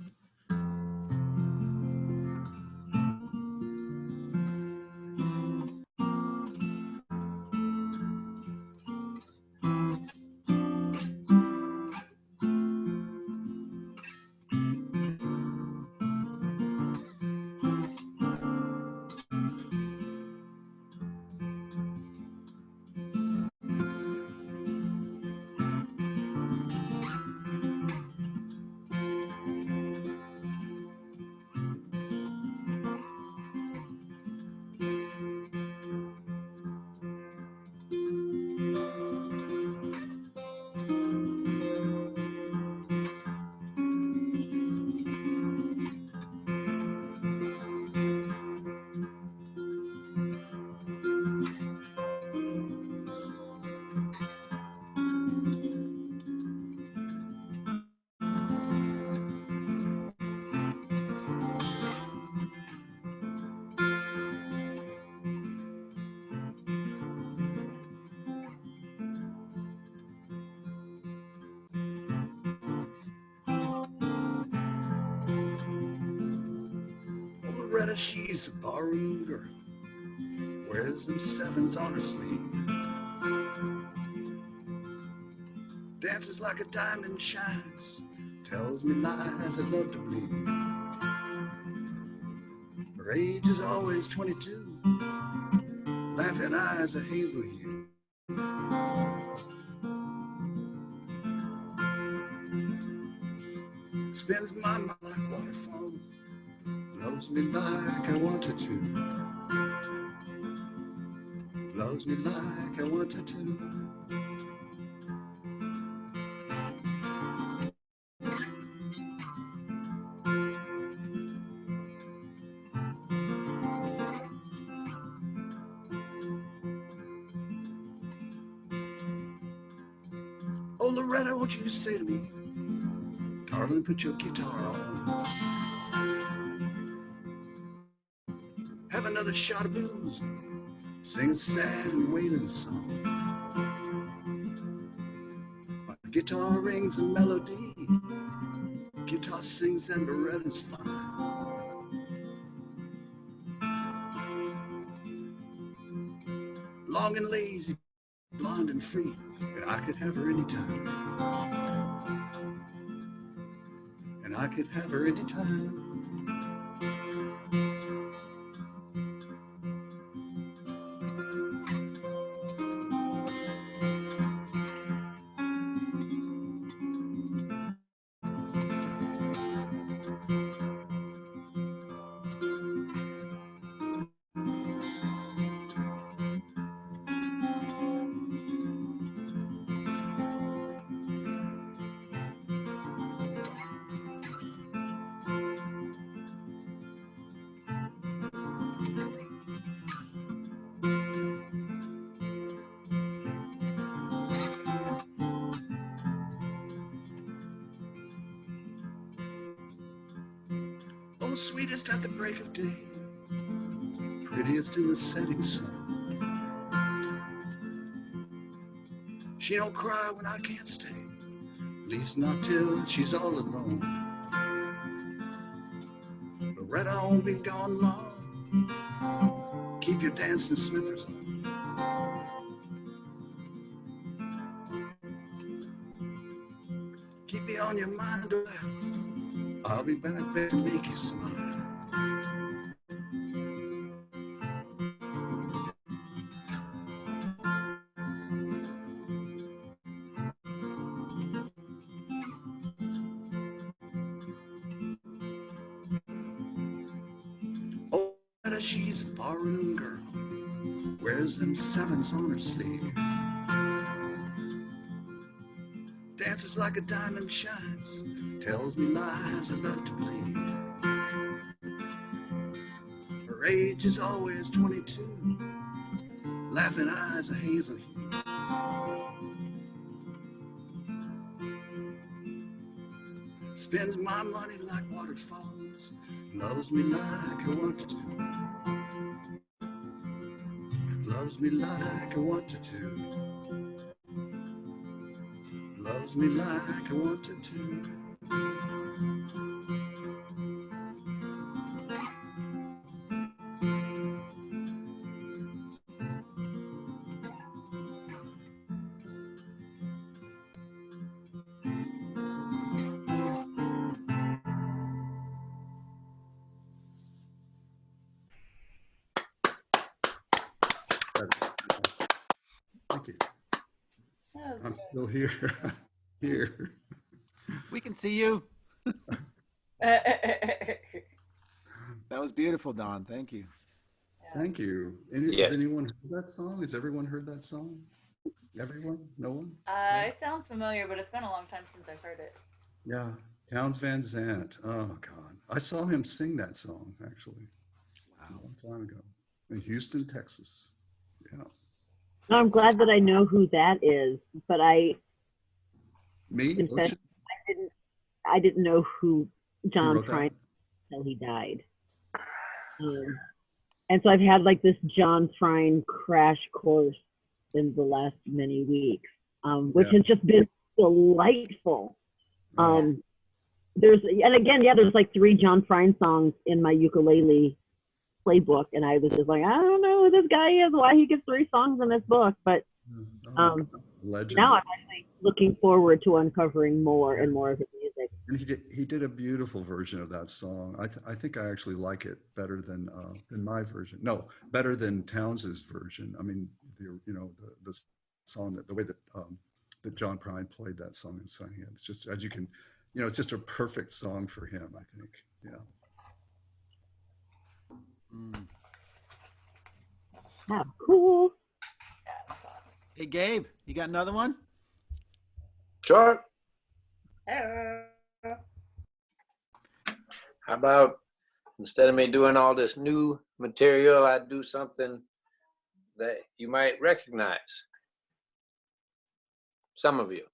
Oh, Loretta, she's a barroom girl. Wears them sevens on her sleeve. Dances like a diamond shines. Tells me lies I love to believe. Her age is always 22. Laughing eyes a hazel hue. Spends my mind like waterfall. Loves me like I want her to. Loves me like I want her to. Oh, Loretta, what you say to me? Darling, put your guitar on. Have another shot of booze. Sing a sad and wailing song. My guitar rings a melody. Guitar sings and Loretta's fine. Long and lazy, blonde and free, and I could have her anytime. And I could have her anytime. Oh, sweetest at the break of day, prettiest in the setting sun. She don't cry when I can't stay, at least not till she's all alone. Loretta won't be gone long. Keep your dancing slippers on. Keep me on your mind, oh, I'll be back to make you smile. Oh, she's a barroom girl, wears them sevens on her sleeve, dances like a diamond shines, tells me lies I love to believe. Her age is always 22, laughing eyes a hazel hue. Spends my money like waterfalls, loves me like I want to. Loves me like I want to. Loves me like I wanted to. Thank you. I'm still here. Here. We can see you. That was beautiful, Don. Thank you. Thank you. Yes. Has anyone heard that song? Has everyone heard that song? Everyone? No one? It sounds familiar, but it's been a long time since I've heard it. Yeah. Townes Van Zandt. Oh, God. I saw him sing that song, actually. Wow. A long time ago. In Houston, Texas. Yeah. I'm glad that I know who that is, but Me? confess I didn't know who John wrote that? Prine until he died. And so I've had like this John Prine crash course in the last many weeks, which has just been delightful. There's like 3 John Prine songs in my ukulele playbook, and I was just like, I don't know who this guy is, why he gets 3 songs in this book, but Legend. now I'm actually looking forward to uncovering more and more of his music. And he did a beautiful version of that song. I think I actually like it better than my version. No, better than Townes's version. I mean, the song, the way that that John Prine played that song and sang it. It's just, as you can, it's just a perfect song for him, I think. Yeah. Oh, cool. Yeah, that's awesome. Hey, Gabe, you got another one? Sure. Hello. How about instead of me doing all this new material, I do something that you might recognize? Some of you.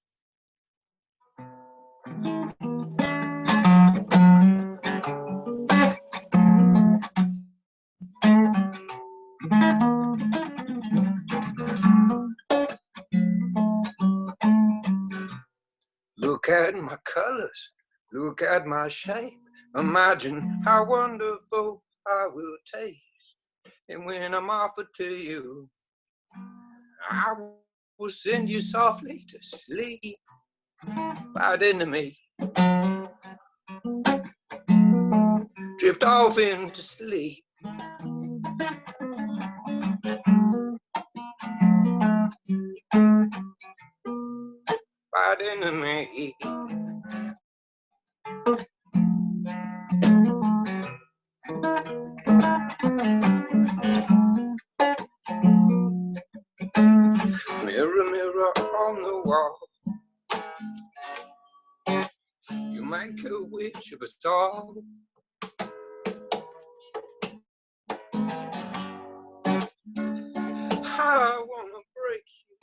Look at my colors, look at my shape. Imagine how wonderful I will taste. And when I'm offered to you, I will send you softly to sleep. Bite into me, drift off into sleep. Bite into me. Mirror, mirror on the wall, you make a wish of a star. I wanna break you.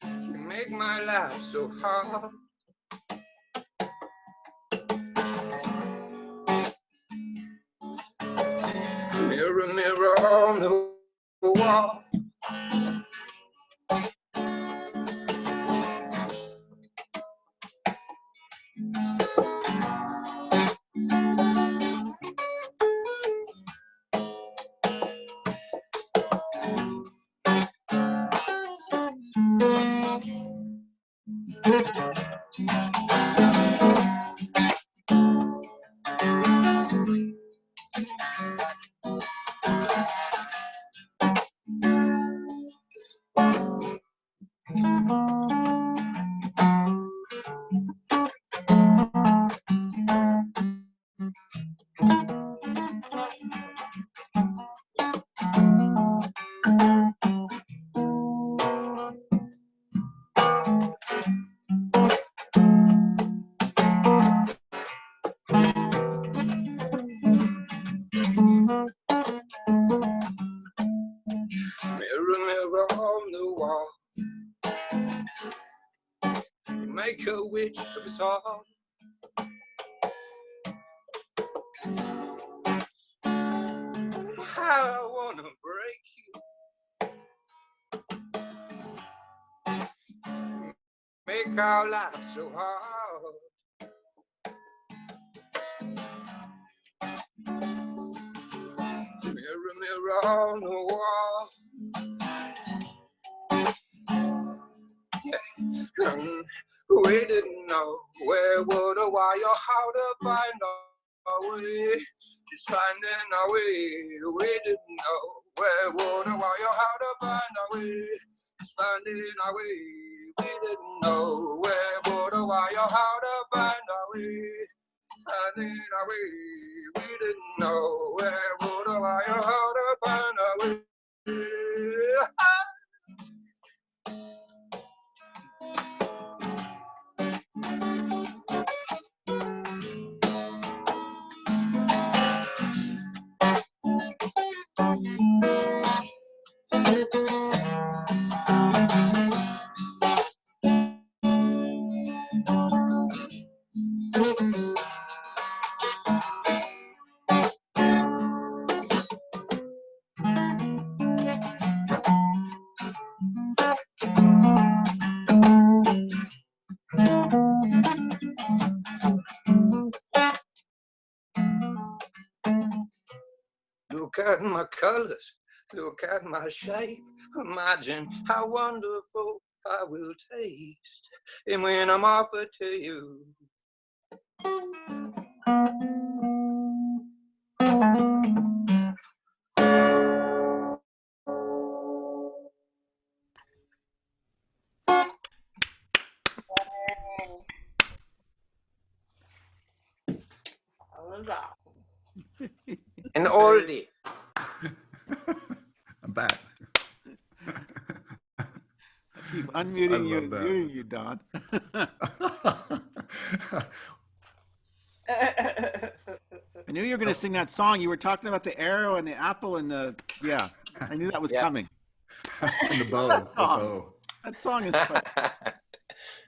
You make my life so hard. Mirror, mirror on the wall, Mirror, mirror on the wall, you make a witch of us all. I wanna break you, make our life so hard. Mirror, mirror on the wall, we didn't know where, what, or why, or how to find our way. Just finding our way. We didn't know where, what, or why, or how to find our way. Just finding our way. We didn't know where, what, or why, or how to find our way. Finding our way. We didn't know where, what, or why, or how to find our way. Look at my colors, look at my shape. Imagine how wonderful I will taste. And when I'm offered to you, That was awesome. an oldie. I'm back. Keep unmuting you love and that. muting you, Don. I knew you were going to sing that song. You were talking about the arrow and the apple and the yeah. I knew that was Yeah. coming. And the bow. That The song. bow. That song is like,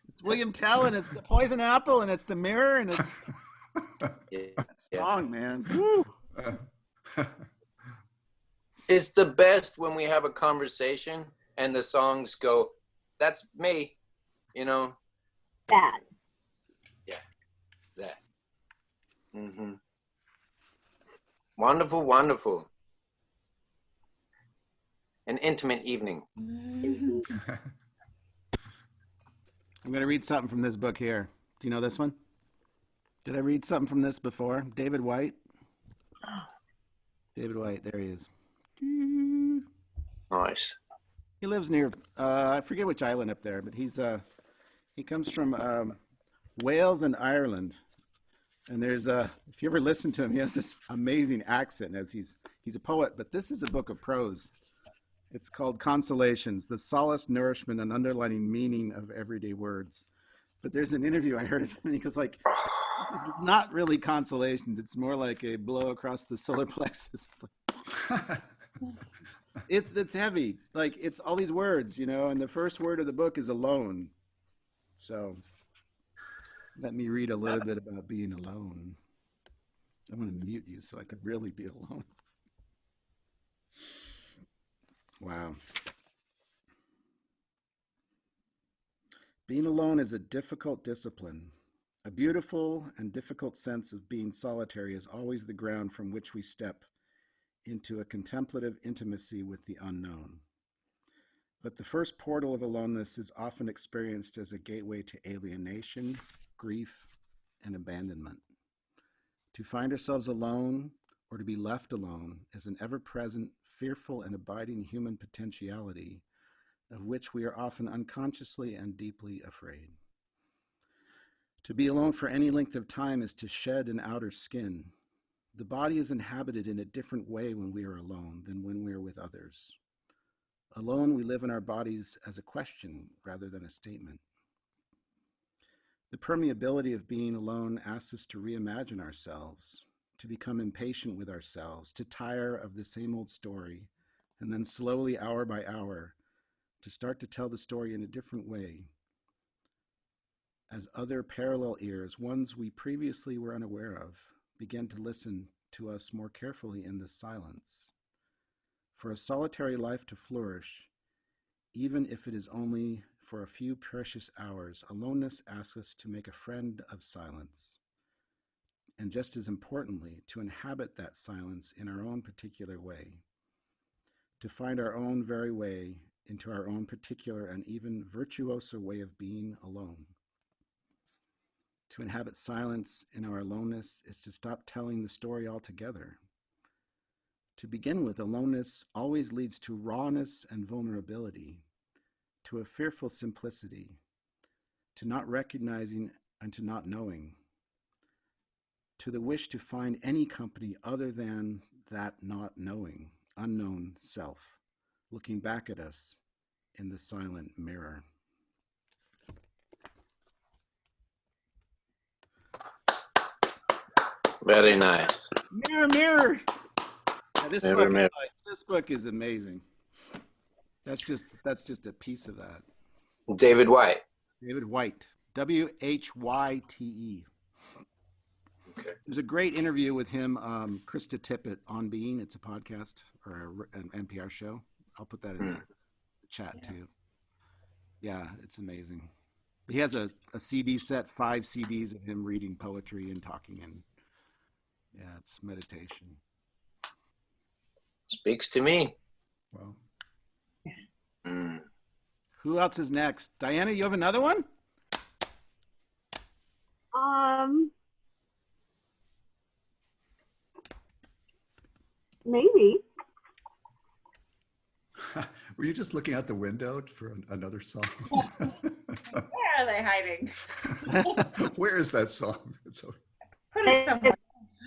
it's William Tell and it's the poison apple and it's the mirror and it's that song, man. Woo. It's the best when we have a conversation and the songs go, that's me, you know? That. That. Mm-hmm. Wonderful, wonderful. An intimate evening. I'm going to read something from this book here. Do you know this one? Did I read something from this before? David White. David White, there he is. Nice. He lives near, I forget which island up there, but he comes from Wales and Ireland. And there's if you ever listen to him, he has this amazing accent as he's a poet, but this is a book of prose. It's called Consolations, the solace, nourishment, and underlining meaning of everyday words. But there's an interview I heard of him, and he goes like, this is not really consolations. It's more like a blow across the solar plexus. It's heavy. Like, it's all these words, you know, and the first word of the book is alone. So let me read a little bit about being alone. I'm going to mute you so I could really be alone. Wow. Being alone is a difficult discipline. A beautiful and difficult sense of being solitary is always the ground from which we step into a contemplative intimacy with the unknown. But the first portal of aloneness is often experienced as a gateway to alienation, grief, and abandonment. To find ourselves alone or to be left alone is an ever-present, fearful, and abiding human potentiality of which we are often unconsciously and deeply afraid. To be alone for any length of time is to shed an outer skin. The body is inhabited in a different way when we are alone than when we are with others. Alone, we live in our bodies as a question rather than a statement. The permeability of being alone asks us to reimagine ourselves, to become impatient with ourselves, to tire of the same old story, and then slowly, hour by hour, to start to tell the story in a different way, as other parallel ears, ones we previously were unaware of, begin to listen to us more carefully in this silence. For a solitary life to flourish, even if it is only for a few precious hours, aloneness asks us to make a friend of silence. And just as importantly, to inhabit that silence in our own particular way, to find our own very way into our own particular and even virtuoso way of being alone. To inhabit silence in our aloneness is to stop telling the story altogether. To begin with, aloneness always leads to rawness and vulnerability, to a fearful simplicity, to not recognizing and to not knowing, to the wish to find any company other than that not knowing, unknown self, looking back at us in the silent mirror. Very nice. Mirror, mirror. Yeah, Mirror. This book is amazing. That's just a piece of that. David White. David White, Whyte. Okay. There's a great interview with him, Krista Tippett, on Being. It's a podcast or an NPR show. I'll put that in the chat too. Yeah, it's amazing. He has a CD set, 5 CDs of him reading poetry and talking, and yeah, it's meditation. Speaks to me. Well, Who else is next? Diana, you have another one? Maybe. were you just looking out the window for another song? Where are they hiding? Where is that song? Put it somewhere.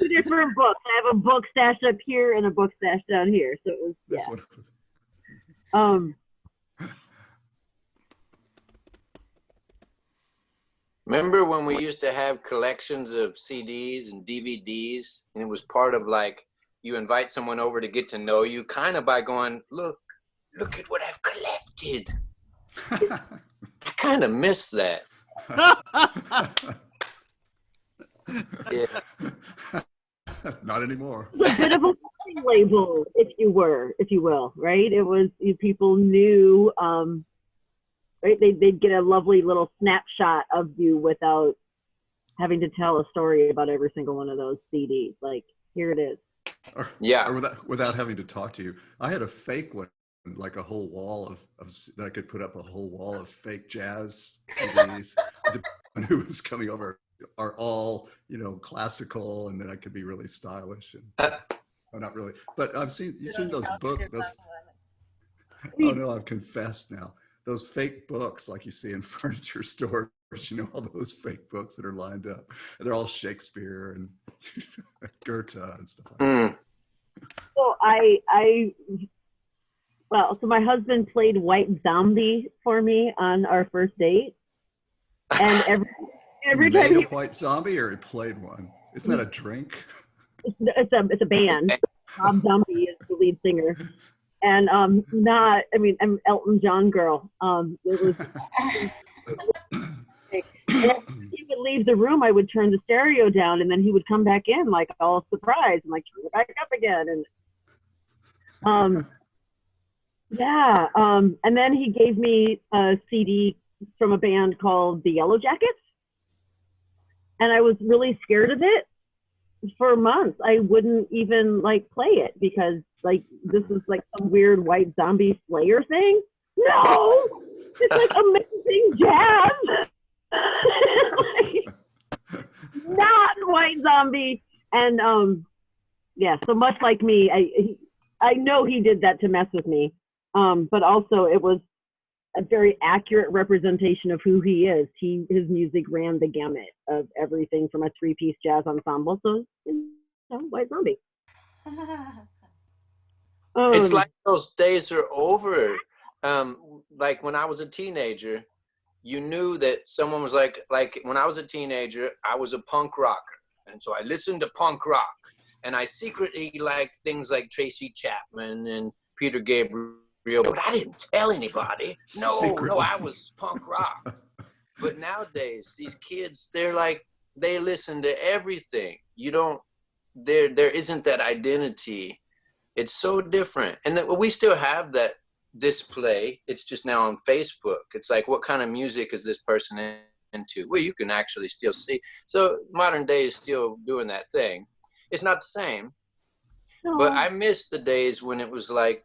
2 different books. I have a book stashed up here and a book stashed down here. So it was, This yeah. one. Remember when we used to have collections of CDs and DVDs, and it was part of like, you invite someone over to get to know you, kind of by going, look at what I've collected. I kind of miss that. Yeah. Not anymore. It was a bit of a warning label, if you will, right? It was, people knew, right? They'd get a lovely little snapshot of you without having to tell a story about every single one of those CDs. Like, here it is. Or without having to talk to you. I had a fake one, like a whole wall of that I could put up a whole wall of fake jazz CDs. And who was coming over are all, classical, and then I could be really stylish and not really. But you've seen those books. Oh no, I've confessed now. Those fake books like you see in furniture stores, all those fake books that are lined up. And they're all Shakespeare and Goethe and stuff like that. So so my husband played White Zombie for me on our first date. And every he time made a white zombie, or he played one? Isn't that a drink? it's a band. Bob Zombie is the lead singer. And I'm Elton John girl. It was and he would leave the room, I would turn the stereo down, and then he would come back in like all surprised and like turn it back up again. And and then he gave me a CD from a band called the Yellow Jackets. And I was really scared of it. For months, I wouldn't even play it because this is like some weird white zombie Slayer thing. No, it's like amazing jazz. Like, not White Zombie. And yeah, so much like me, I know he did that to mess with me. But also it was a very accurate representation of who he is. His music ran the gamut of everything from a 3-piece jazz ensemble. So, White Zombie. It's like those days are over. Like when I was a teenager, you knew that someone was like when I was a teenager, I was a punk rocker. And so I listened to punk rock. And I secretly liked things like Tracy Chapman and Peter Gabriel, but I didn't tell anybody. No, I was punk rock. But nowadays, these kids, they listen to everything. There isn't that identity. It's so different. And that we still have that display. It's just now on Facebook. It's like, what kind of music is this person into? Well, you can actually still see. So modern day is still doing that thing. It's not the same, but I miss the days when it was like,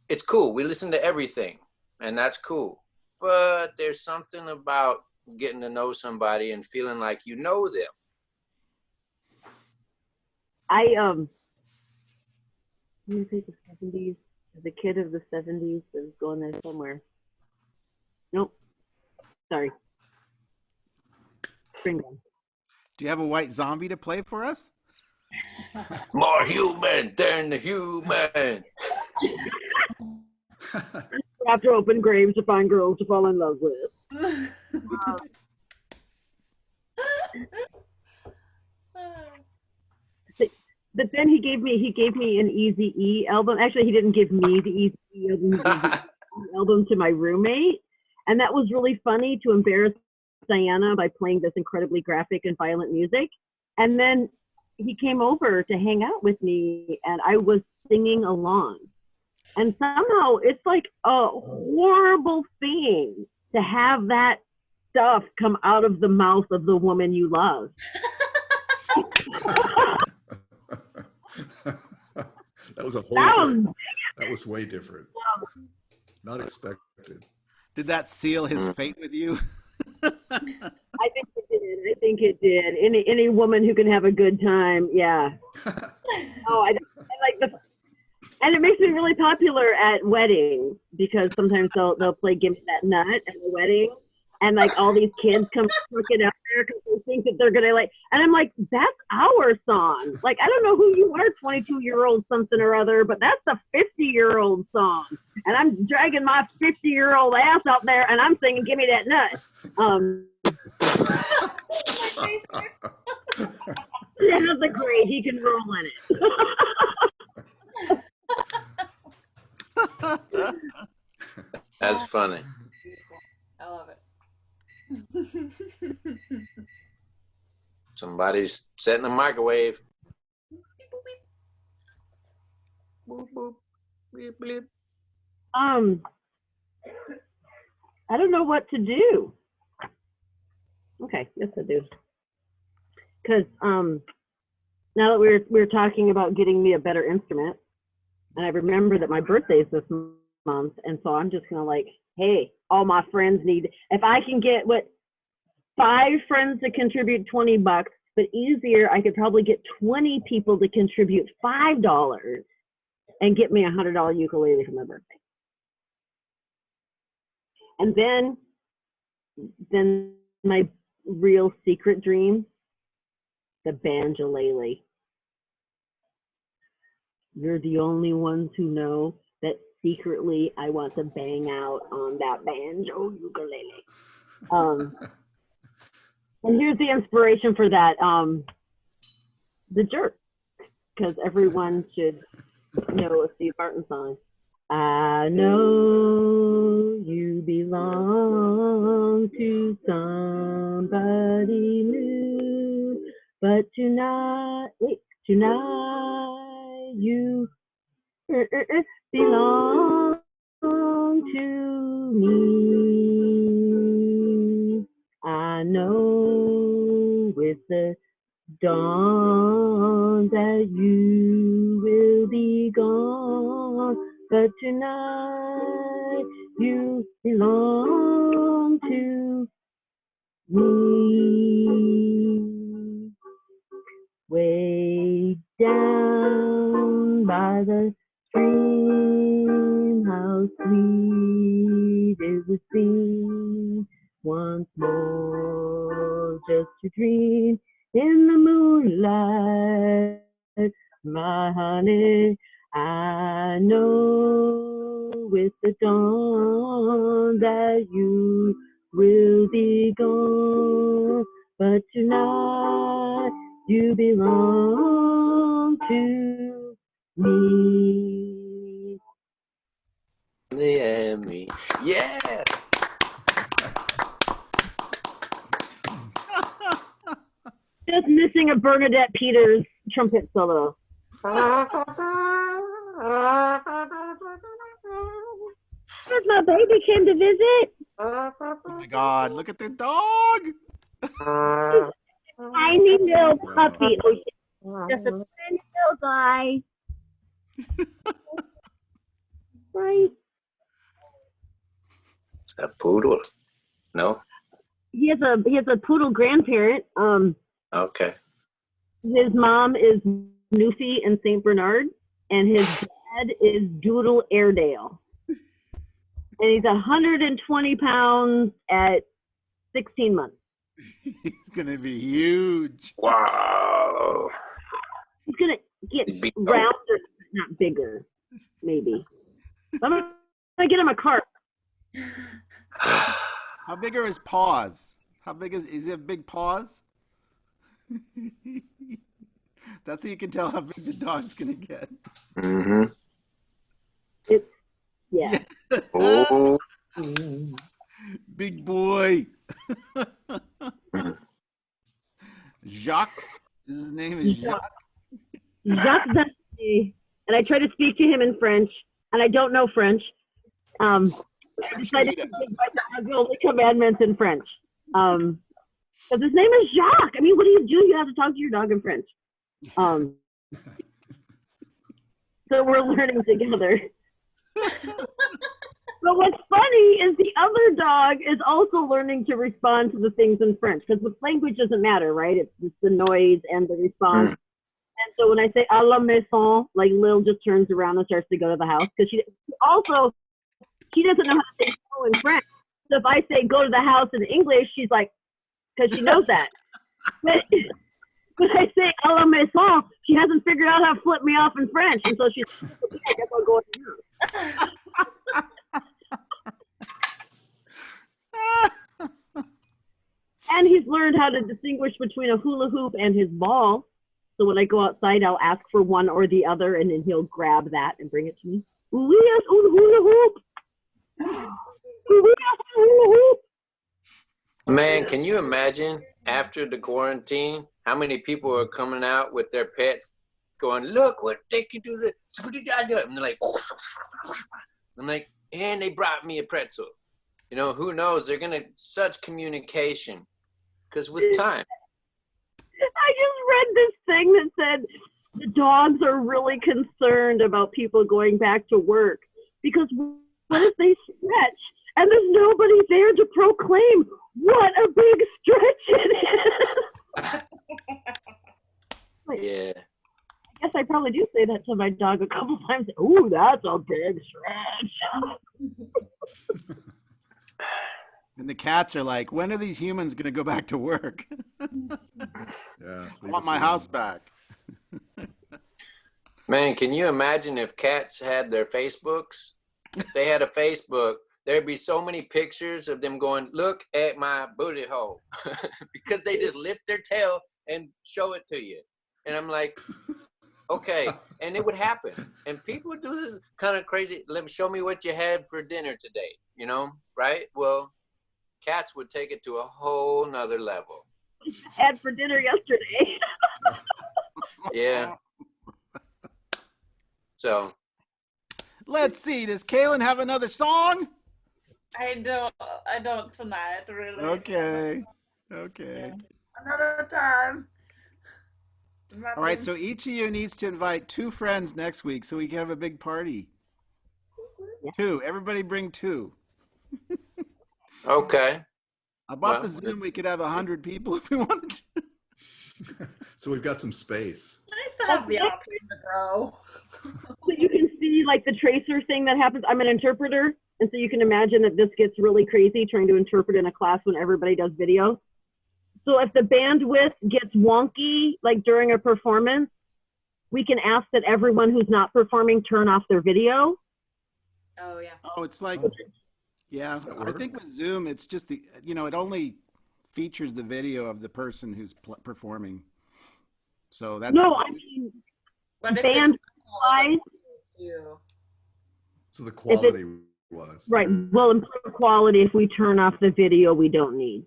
it's cool. We listen to everything, and that's cool. But there's something about getting to know somebody and feeling like you know them. Let me say the 70s. As a kid of the 70s, I was going there somewhere. Nope. Sorry. Bring them. Do you have a White Zombie to play for us? More human than the human. After open graves to find girls to fall in love with. But then he gave me an Eazy-E album. Actually, he didn't give me the Eazy-E album. He gave the album to my roommate, and that was really funny to embarrass Diana by playing this incredibly graphic and violent music. And then he came over to hang out with me, and I was singing along. And somehow it's like a horrible thing to have that stuff come out of the mouth of the woman you love. That was a whole that was way different. Not expected. Did that seal his fate with you? I think it did. I think it did. Any woman who can have a good time, yeah. I like and it makes me really popular at weddings because sometimes they'll play "Give Me That Nut" at the wedding, and like all these kids come looking out there because they think that they're gonna like. And I'm like, that's our song. Like, I don't know who you are, 22-year-old something or other, but that's a 50-year-old song. And I'm dragging my 50-year-old ass out there, and I'm singing "Give Me That Nut." It has a grade. He can roll in it. That's funny. I love it. Somebody's setting a microwave. Beep, boop, beep. Boop, boop. Bleep, bleep. I don't know what to do. Okay, yes I do. Because now that we're talking about getting me a better instrument, and I remember that my birthday is this month, and so I'm just gonna like, hey, all my friends need. If I can get 5 friends to contribute $20, but easier, I could probably get 20 people to contribute $5 and get me a $100 ukulele for my birthday. And then my real secret dream, the banjolele. You're the only ones who know that secretly I want to bang out on that banjo ukulele. And here's the inspiration for that, The Jerk, because everyone should know a Steve Martin song. I know you belong to somebody new, but tonight you belong to me. I know with the dawn that you will be gone, but tonight you belong to me. Way down by the stream, how sweet it would seem once more just to dream in the moonlight, my honey. I know with the dawn that you will be gone, but tonight you belong to me. Yeah, me. Yeah. Just missing a Bernadette Peters trumpet solo. Because my baby came to visit. Oh my God! Look at the dog. Tiny little puppy. Oh, just a tiny little guy. Right. A poodle? No? He has a poodle grandparent. Okay. His mom is Newfie and Saint Bernard, and his dad is Doodle Airedale. And he's 120 pounds at 16 months. He's gonna be huge. Wow. He's gonna get Big dog. rounder, not bigger, maybe. I'm gonna get him a cart. How big are his paws? How big is he have big paws? That's how you can tell how big the dog's gonna get. Mm-hmm. It's yeah. Oh. Big boy. Jacques. His name is Jacques. Jacques Vanier. And I try to speak to him in French, and I don't know French. I decided to give my dog the only commandments in French. Because his name is Jacques. I mean, what do? You have to talk to your dog in French. So we're learning together. But what's funny is the other dog is also learning to respond to the things in French, because the language doesn't matter, right? It's just the noise and the response. And so when I say à la maison, like Lil just turns around and starts to go to the house, because she doesn't know how to say go in French. So if I say go to the house in English, she's like, because she knows that. But when I say à la maison, she hasn't figured out how to flip me off in French, and so she's like, okay, I guess I'll go in the house. And he's learned how to distinguish between a hula hoop and his ball. So when I go outside, I'll ask for one or the other, and then he'll grab that and bring it to me. Ooh, yes, hula hoop. Ooh, yes, hula hoop. Man, can you imagine after the quarantine how many people are coming out with their pets going, look what they can do this. And they're like, and they brought me a pretzel. You know, who knows? They're gonna such communication. Because with time. I just read this thing that said the dogs are really concerned about people going back to work, because what if they stretch and there's nobody there to proclaim what a big stretch it is? Yeah. I guess I probably do say that to my dog a couple times. Ooh, that's a big stretch. And the cats are like, when are these humans going to go back to work? Yeah, I want my house back. Man, can you imagine if cats had their Facebooks? If they had a Facebook, there'd be so many pictures of them going, look at my booty hole. Because they just lift their tail and show it to you. And I'm like, okay. And it would happen. And people would do this kind of crazy. Let me show me what you had for dinner today. You know, right? Well, cats would take it to a whole nother level. Had for dinner yesterday. Yeah. So. Let's see. Does Kaylin have another song? I don't tonight, really. Okay. Okay. Another time. All right. So each of you needs to invite 2 friends next week so we can have a big party. 2. Everybody bring 2. Okay. I bought the Well, Zoom. We could have 100 people if we wanted to. So we've got some space. Nice to have the option to grow. So you can see like the tracer thing that happens. I'm an interpreter, and so you can imagine that this gets really crazy trying to interpret in a class when everybody does video. So if the bandwidth gets wonky, like during a performance, we can ask that everyone who's not performing turn off their video. Oh yeah. Oh, it's like, Oh, yeah. does that I work? think with Zoom, it's just the, it only features the video of the person who's performing. So that's. No, I mean, But if band wise, you. So the quality was. right, we'll improve quality if we turn off the video we don't need.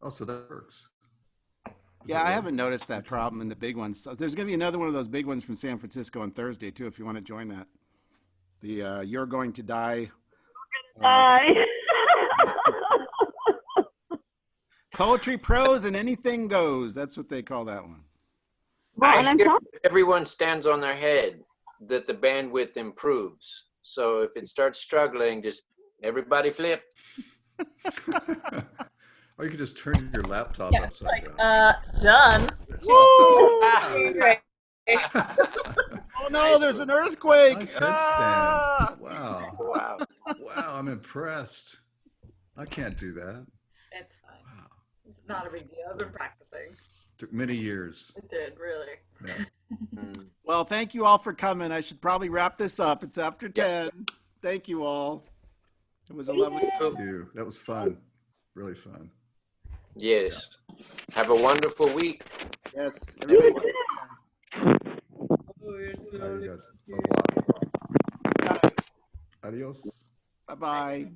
Oh, so that works. Yeah, I haven't noticed that problem in the big ones. So there's going to be another one of those big ones from San Francisco on Thursday too, if you want to join that. The You're Going to Die. Poetry, prose, and anything goes. That's what they call that one. Well, and I I'm hear telling if everyone stands on their head that the bandwidth improves. So if it starts struggling, just everybody flip. Or you could just turn your laptop Yeah, upside like down. done. Oh no, there's an earthquake. Nice headstand. Ah! Wow. Wow. Wow, I'm impressed. I can't do that. It's fine. Wow. It's not a big deal. I've been practicing. Took many years. It did, really. Yeah. Mm. Well, thank you all for coming. I should probably wrap this up. It's after 10. Thank you all. It was a lovely. Thank you. That was fun. Really fun. Yes. Have a wonderful week. Yes. Everybody. Bye, you guys. Au revoir. Adios. Bye bye.